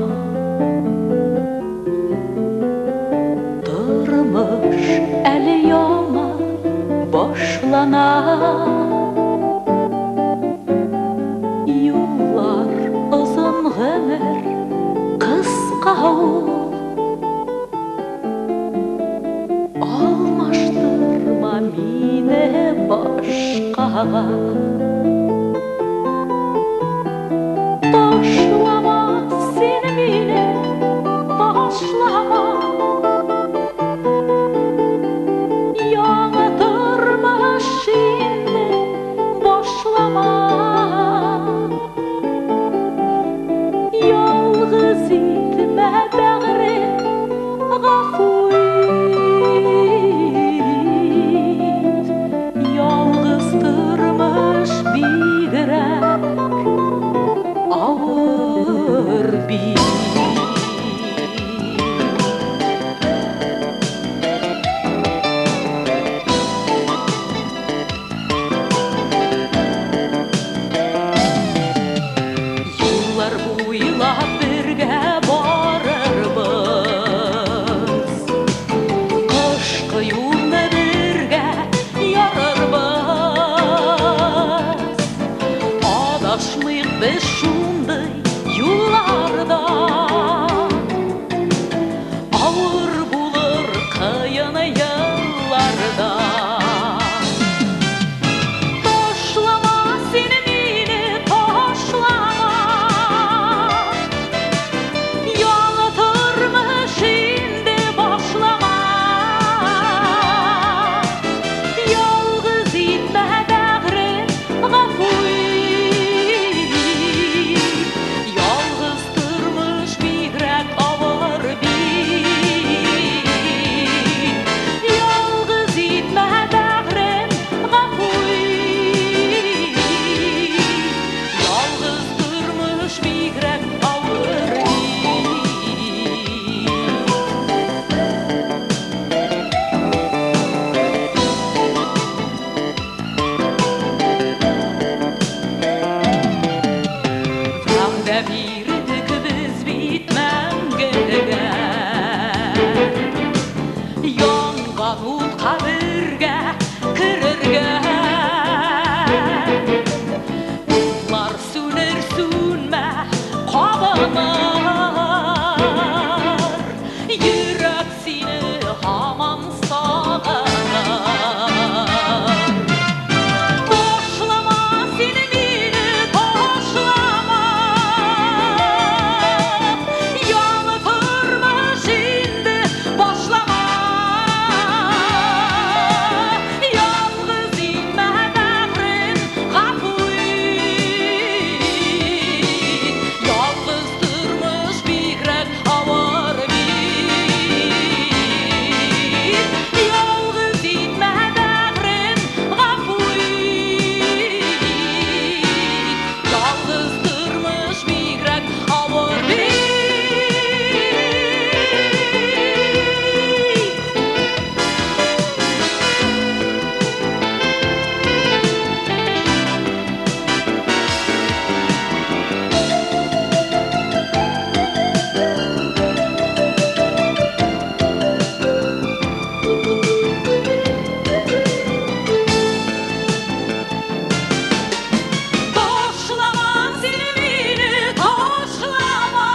Тормыш әле яңа башлана. Юллар озын гомер, кыска ул. Алмаштыр башлама сен мине башлама яңа тормыш инде башлама ялгыз итмә бәгърем гафу ит ялгыз тормыш бигрәк авыр бит юллар буйлап бергә барырбыз кышкы юлны бергә ярырбыз адашмыйк без шундый юлларда авыр булыр кыйын елларда ташлама син мине ташлама яңа тормыш инде башлама ялгыз итмә бәгърем гафу ит ялгыз тормыш бигрәк авыр бит ялгыз итмә бәгърем гафу ит ялгыз тормыш бигрәк авыр бит Вәгъдә бирдек без бит мәңгегә янган утка бергә керергә утлар сүнер сүнмә кабыныр йөрәк сине һаман сагыныр ташлама син мине ташлама яңа тормыш инде башлама ялгыз итмә бәгърем гафу ит ялгыз тормыш бигрәк авыр бит ялгыз итмә бәгърем гафу ит ялгыз тормыш бигрәк авыр бит Ташлама син мине ташлама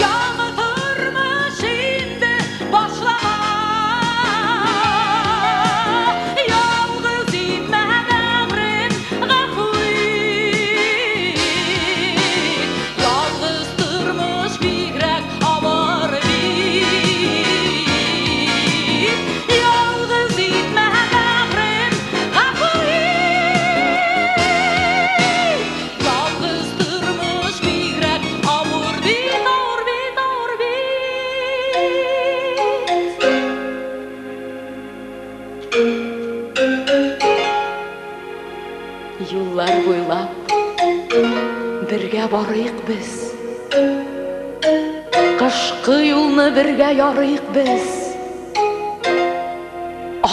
яңа тормыш инде башлама ялгыз итмә бәгърем гафу ит ялгыз тормыш бигрәк авыр бит ялгыз итмә бәгърем гафу ит ялгыз тормыш бигрәк авыр бит авыр бит авыр бит юллар буйлап бергә барыйк без кышкы юлны бергә ярыйк без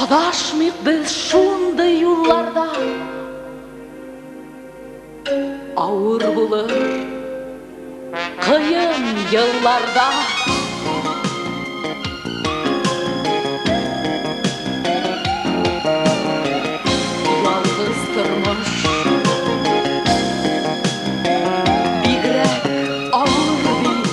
адашмыйк без шундый юлларда авыр булыр кыйын елларда ялгыз тормыш бигрәк авыр бит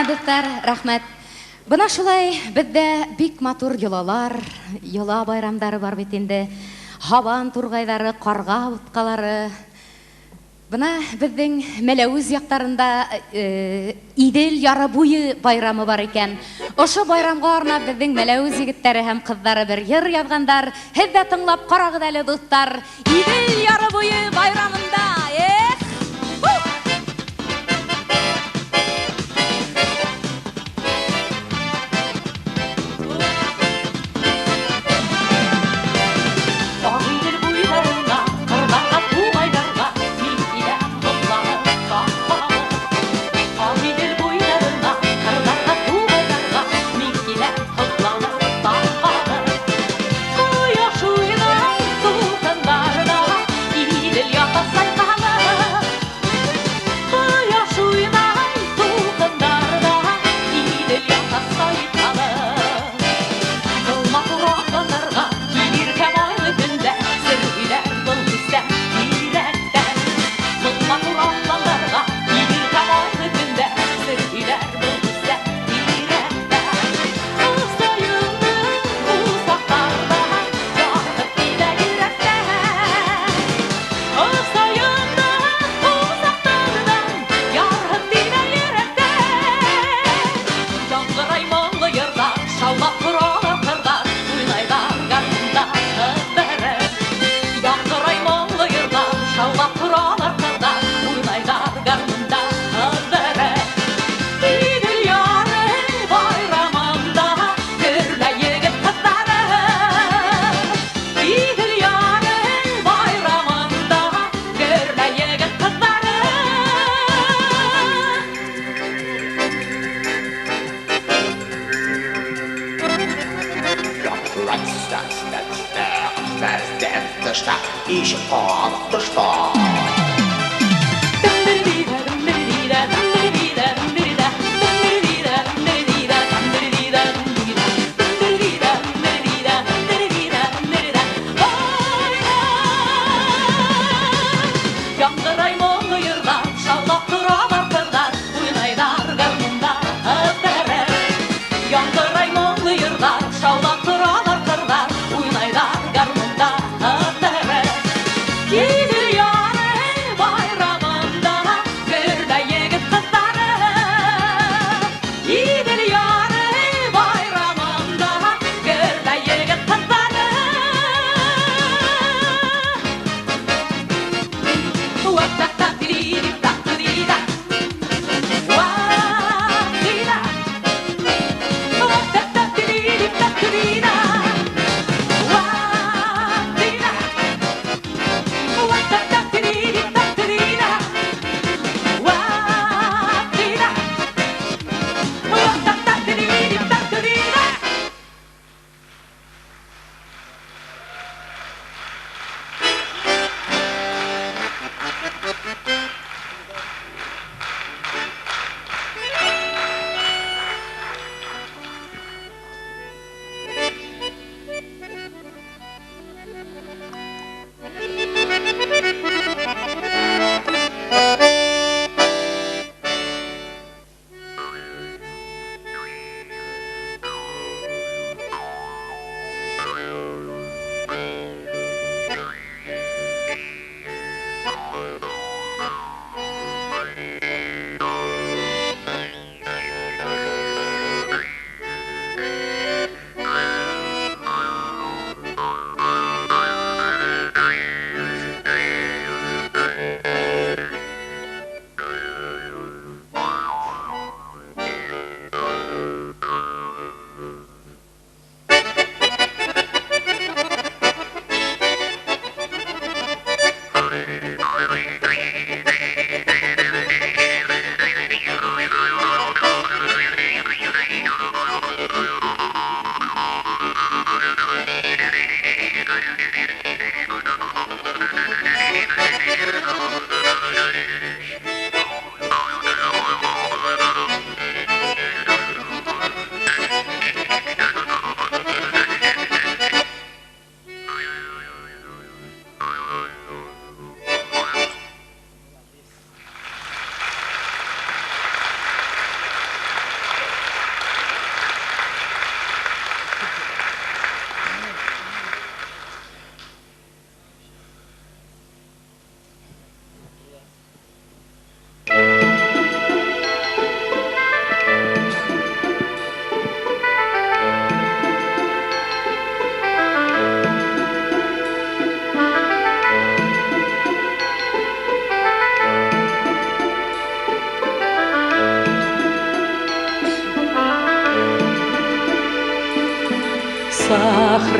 достар, рәхмәт. Бына шулай бездә бик матур йолалар, йола байрамдары бар бит инде. Һаван тургайдары, карга уткалары. Бына безнең Мәләвиз яктарында Идел яры буе байрамы бар икән. Ошо байрамга арнап безнең Мәләвиз егетләре һәм кызлары бер йыр язгандар. Һез дә тыңлап карагыз әле дуслар. Идел яры буе байрамында.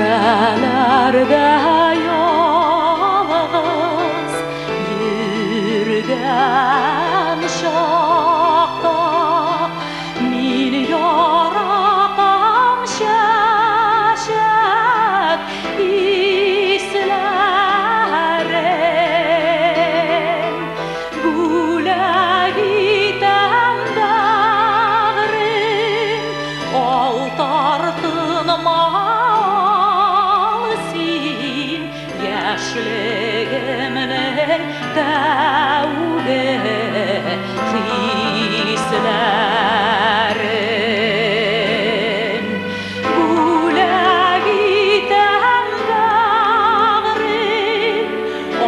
Сахраларда ялгыз йөргән чакта мин яратам чәчәк исләрен бүләк итәм бәгърен алтартынмал син яшьлегемнең тәүге хисләрен бүләк итәм бәгърен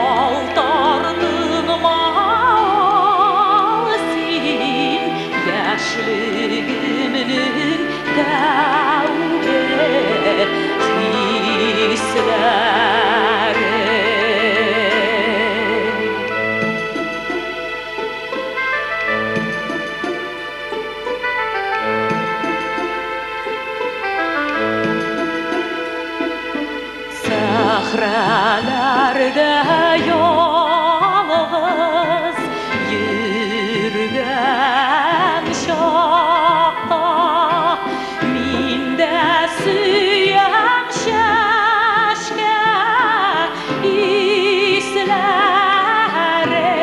алтартынмал син яшьлегемнең тәүге хисләрен Сахраларда ялгыз йөргән чакта мин дә сөям чәчкә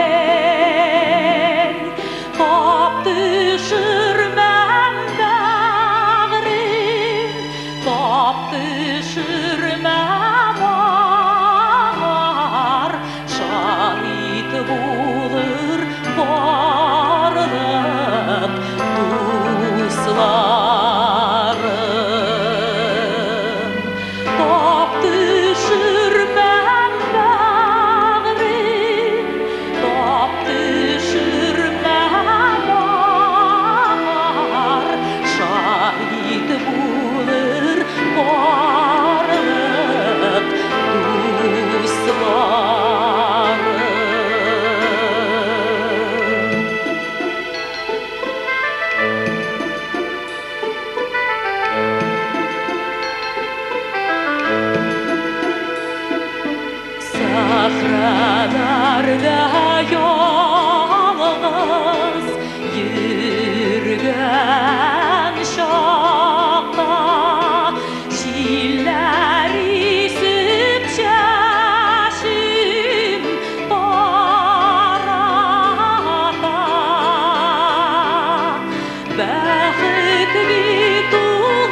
исләрен таптышырмәм бәгърен таптышырмәм аңар шаһит булыр барлык дусларым таптышырмәм бәгърен таптышырмәм аңар шаһит булыр барлык дусларым Сахраларда ялгыз йөргән чакта җилләр исеп чәчим тарата бәхет бит ул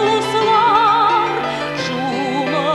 дуслар шуны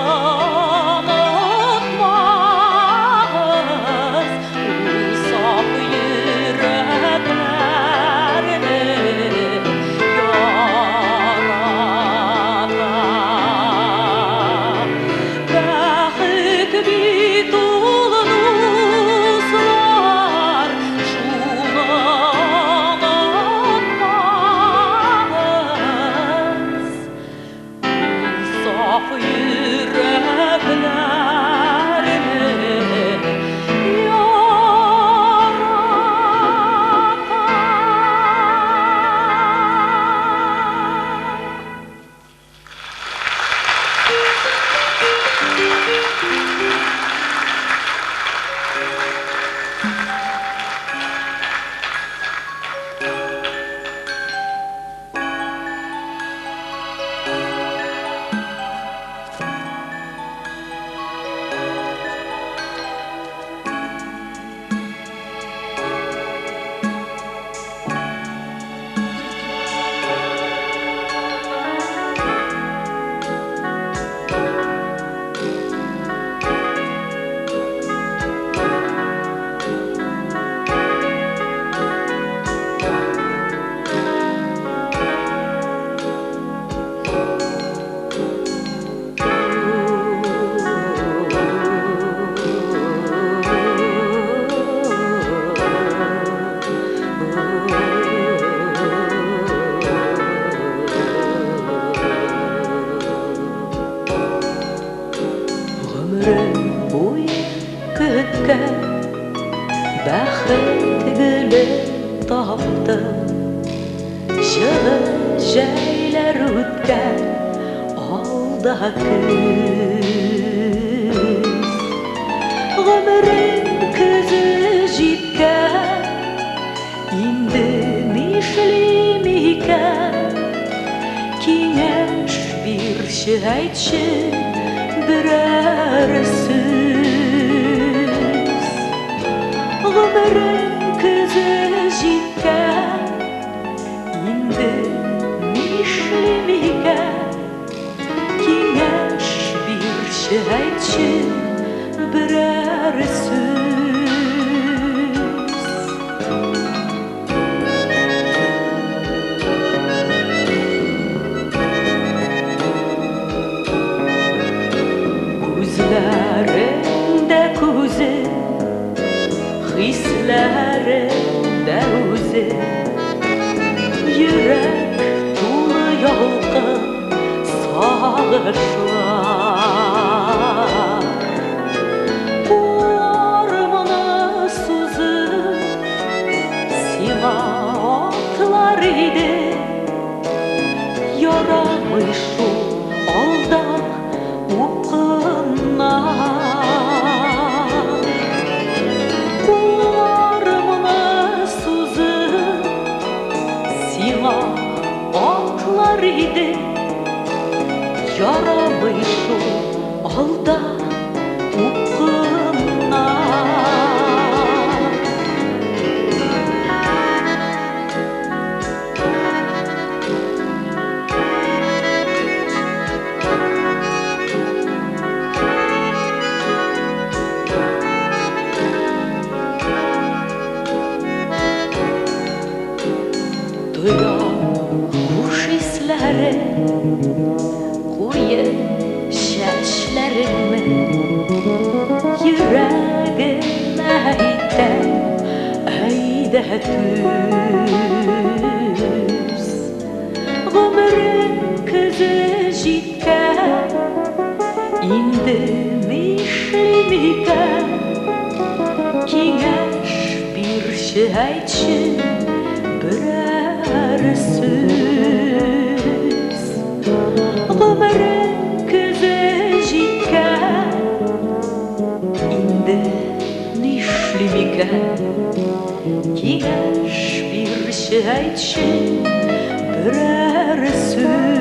алда күз Гомерем күзі жеткен Инде нишлим икән Киңәш бирче әйтче берәр сүз Гомерем күзі жеткен Инде нишлим икән Киңәш бирче әйтче берәр сүз Күзләрендә күзе Хисләрендә үзе Йөрәк тулы ялкын сагышлар Арманы сузып сиңа атлар иде Ярамый шул алдан упкыннан Арманы сузып сиңа атлар иде Ярамый шул алдан Куе чәчләремне Йөрәгемә әйтәм әйдә түз Гомерем көзе җиткән Инде нишлим икән Киңәш бирче әйтче берәр сүз Гомерем көзе җиткән Инде нишлим икән Киңәш бирче әйтче берәр сүз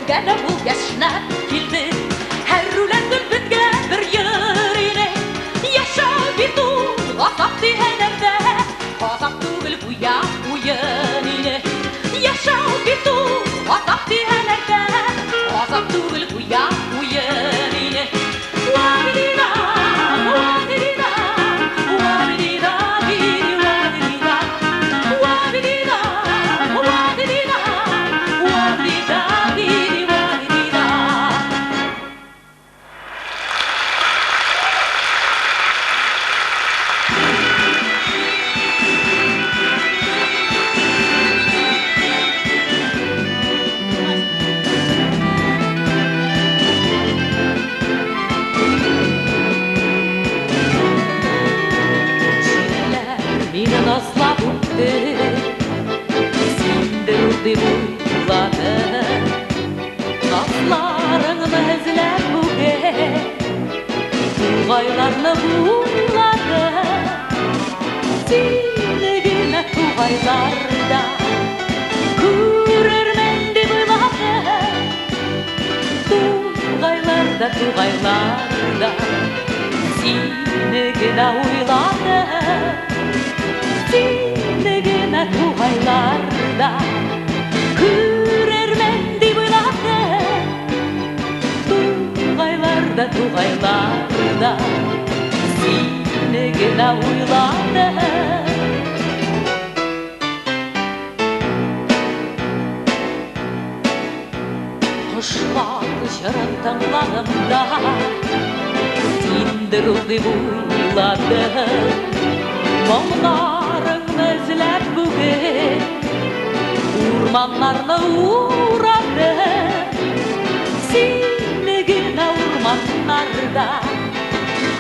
Гәнә бул яшнап килде. Һәрүләр беткә бер йыр ине. Яшәү бит ул азап дигәннәрдә. Азап түгел бу я уен ине. Яшәү бит ул азап дигәннәрдә. Азап түгел бу я уен ине. Вадина, вадина, вадина, вадина, вадина, вадина, вадина, вадина. Мине назлап үтте, синдерде буйлады. Назларыңны эзләп бүген, тугайларны буйлады. Сине генә тугайларда күрермен дип уйлады. Тугайларда, тугайларда сине генә уйлады. Сине генә тугайларда күрермен дип уйлады. Тугайларда, тугайларда сине генә уйлады. Кошлар җырын тыңлаганда синдер ул дип уйлады. Моңнарыңны эзләп бүген урманнарны урады. Сине генә урманнарда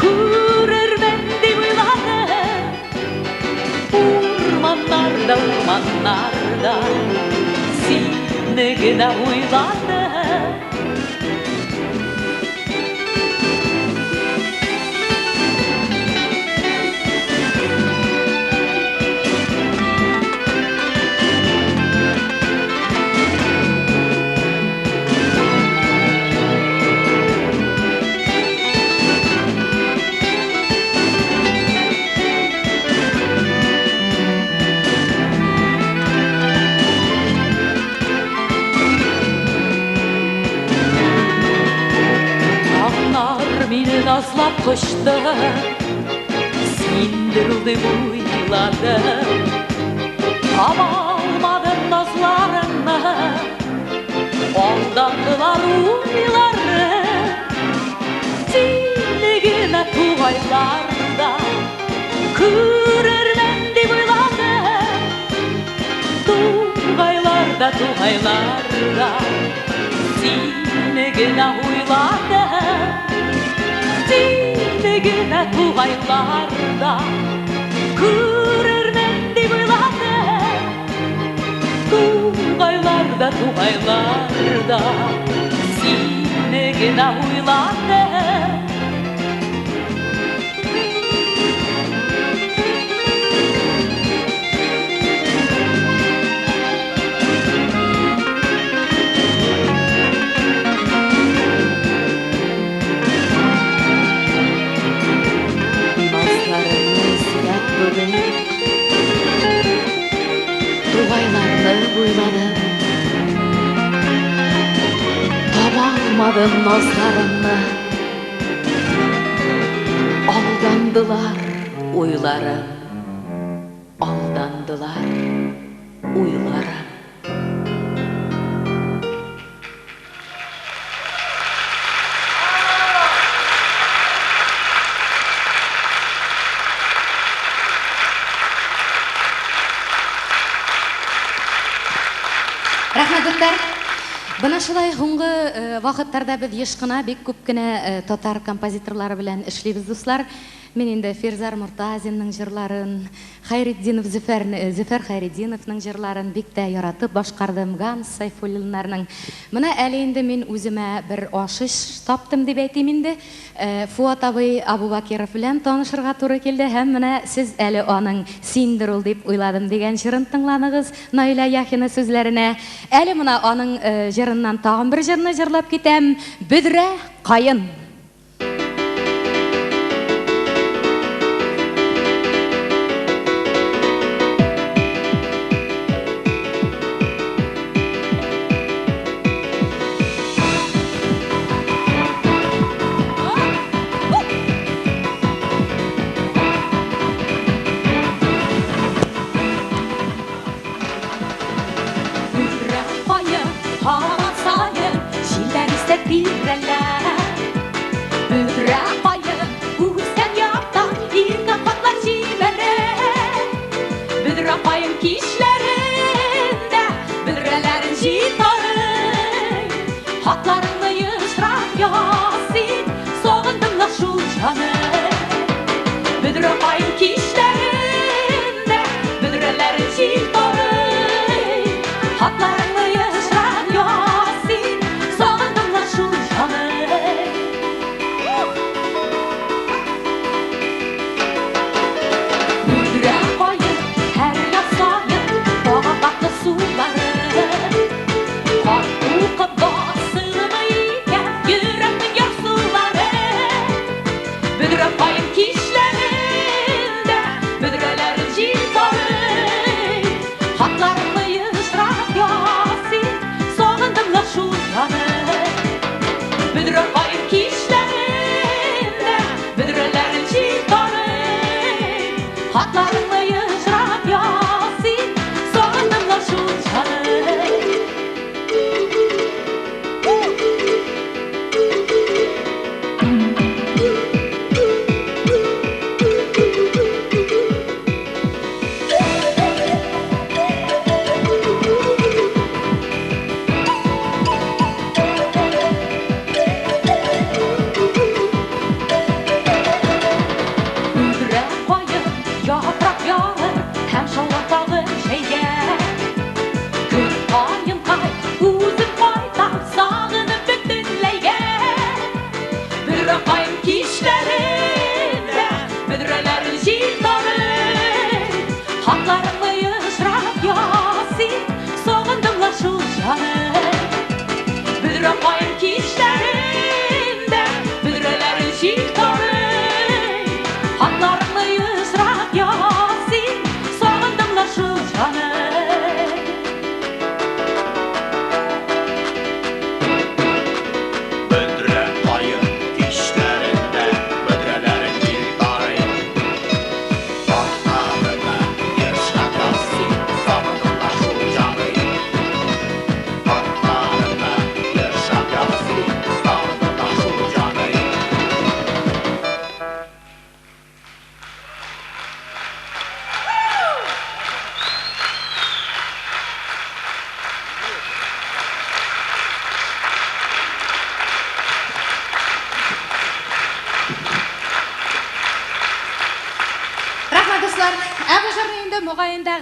күрермен дип уйлады. Урманнарда, урманнарда сине генә уйлады. Мине назлап кочты, синдер ул дип уйлады. Таба алмадым назларыңны, алдандылар уйлары. Сине генә тугайларда күрермен дип уйлады. Тугайларда, тугайларда сине генә уйлады. Сине генә тугайларда күрермен дип уйлады. Тугайларда, тугайларда сине генә уйлады. Тугайларны буйлады. Таба алмадым назларымны. Алдандылар уйларым. Алдандылар уйларым. Рәхмәт дуслар. Бына шулай һуңгы вакыттарда без еш кына, бик күп кенә татар композиторлары белән эшлибез дуслар. Мен инде Ферзар Муртазинның җырларын, Зөфәр Хайретдиновның җырларын бик тә яратып башкардым, Ганс Сайфуллиннарның. Менә әле инде мин үземә бер ашыш таптым дип әйтим инде. Фуат абый Абубакиров белән танышырга туры килде һәм менә сез әле аның "Синдер ул" дип уйладым дигән җырын тыңланыгыз Наилә Яхина сүзләренә. Әле менә аның җырыннан тагын бер җырны җырлап китәм. Бөдрә кайын.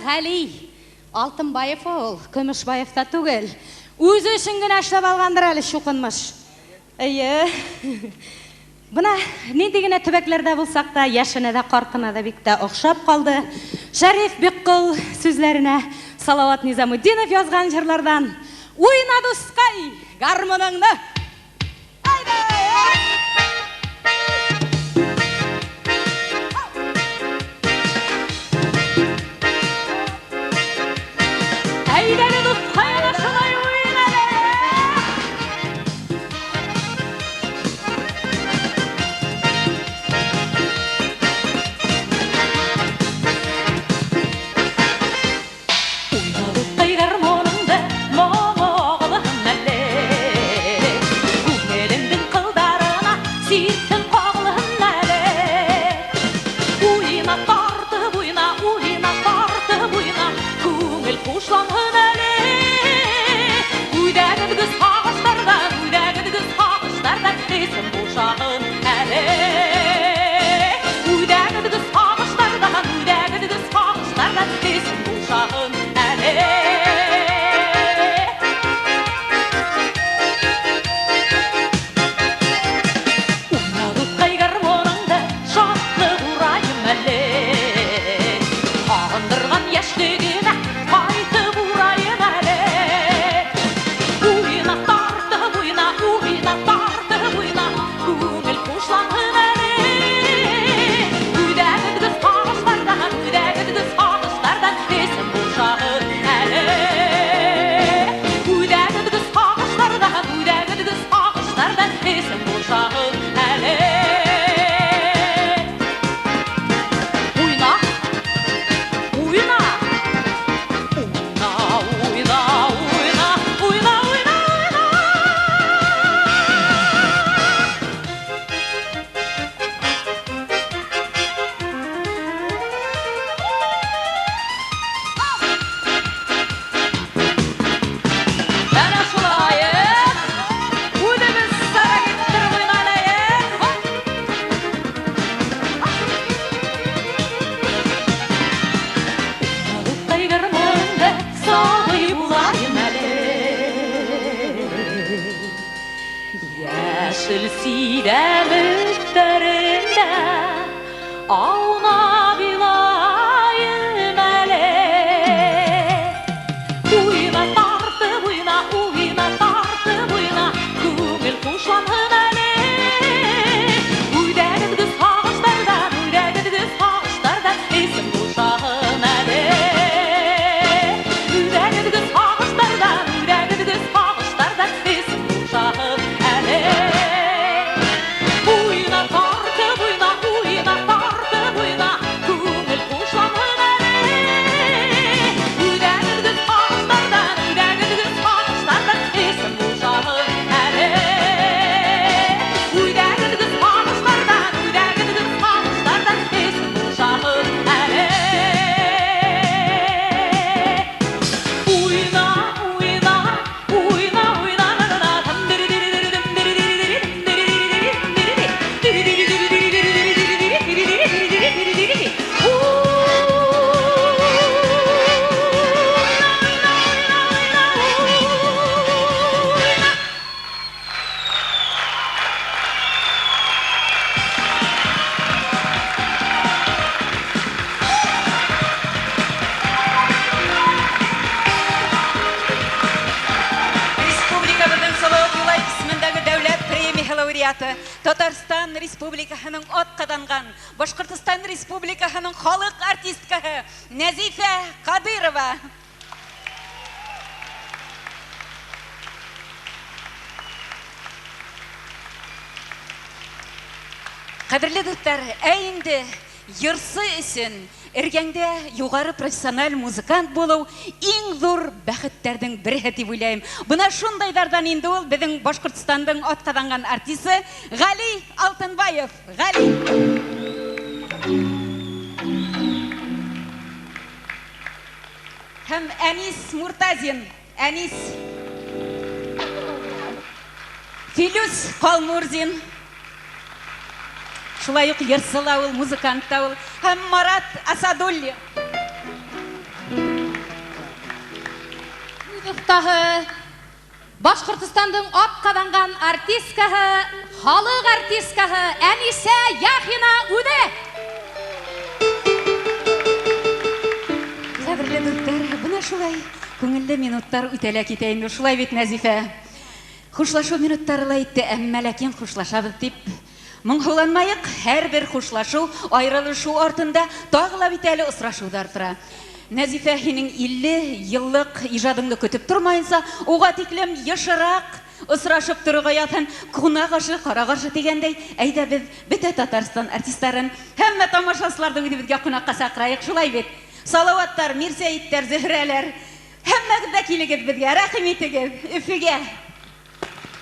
Гали Алтынбаев ул, Көмешбаев та түгел. Үзе өчен генә эшләп алгандыр әле шукынмыш. Бuna нинди генә төбәкләрдә булсак та, яшенә дә, картына да бик тә охшап калды. Шәриф Беккол сүзләренә Салават Низамутдинов язган җырлардан "Уйна дускай, гармоныңны". Яшыл сидәм өттерендә аунап илайым әле. Уйна тартып уйна, күңел кушланһын әле. Үдәгеҙгеҙ һағыштардан, исем ҡушаһын әле. Үдәгеҙгеҙ һағыштардан, исем ҡушаһын әле. Уйна тартып уйна, күңел кушланһын әле. Үдәгеҙгеҙ һағыштардан, исем ҡушаһын әле. Үдәгеҙгеҙ һағыштардан, исем ҡушаһын әле. Уйна, Республикабыздың Салават Фәтхетдинов исемендәге дәүләт премия лауреаты, Татарстан Республикаһының атказанган, Башкортостан Республикаһының халык артисткаһы НӘЗИФӘ КАДЫЙРОВА. Кадерле дуслар, инде йырсы өчен эргәңдә югары профессиональ музыкант булу иң зур бәхеттәрнең бере дип уйлыйм. Бuna шундайдардан инде ул безнең Башкортостанның атказанган артисты Гали Алтынбаев. Гали. Һәм Әнис Муртазин. Әнис. Филүс Халмурзин. Шулай ук йырсыла ул, музыкант та ул. Һәм Марат Асадулли. Тағы Башкортостанның атказанган артисткаһы, халык артисткаһы Әнисә Яхина үтте. Кадерле дуслар, бuna шулай күңелле минуттар үтәлә китә инде. Шулай бит Нәзифә. Хушлашу минуттары ла итте, әмма ләкин хушлашабыз дип моңһуланмайык. Һәрбер хушлашу, аерылышу артында тагы ла бит әле очрашулар тора. Нәзифә, һинең 50 еллык иҗадыңны көтеп тормайынса, уга тиклем ешырак очрашып торырга ятын, кунагашы, карагашы дигәндәй, әйдә без бөтә Татарстан артистларын, һәммә тамашачыларны үзебезгә кунакка сакрайык. Шулай бит. Салаваттар, Мирсәиттәр, Зөһрәләр, һәммәгез дә килегез безгә, рәхим итегез Өфөгә.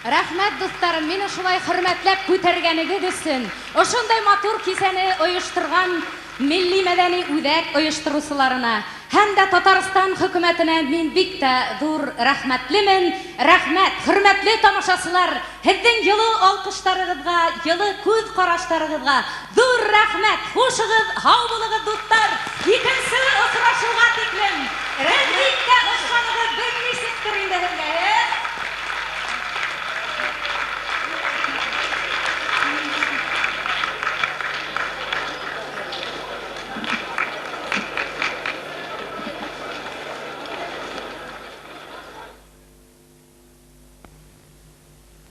Рәхмәт дусларым, мине шулай хөрмәтләп күтәргәнегез өчен. Ошондай матур кисәне оештырган милли мәдәни үҙәк оештыручыларына һәм дә Татарстан хөкүмәтенә мин бик тә зур рәхмәтлемен. Рәхмәт, хөрмәтле тамашачылар, һеҙҙең йылы алҡыштарығыҙға, йылы күҙ ҡараштарығыҙға зур рәхмәт. Хушығыҙ, һау булығыҙ дуҫтар. Икенсе осрашыуға тиклем. Рәхмәткә ышанығыҙ, беҙ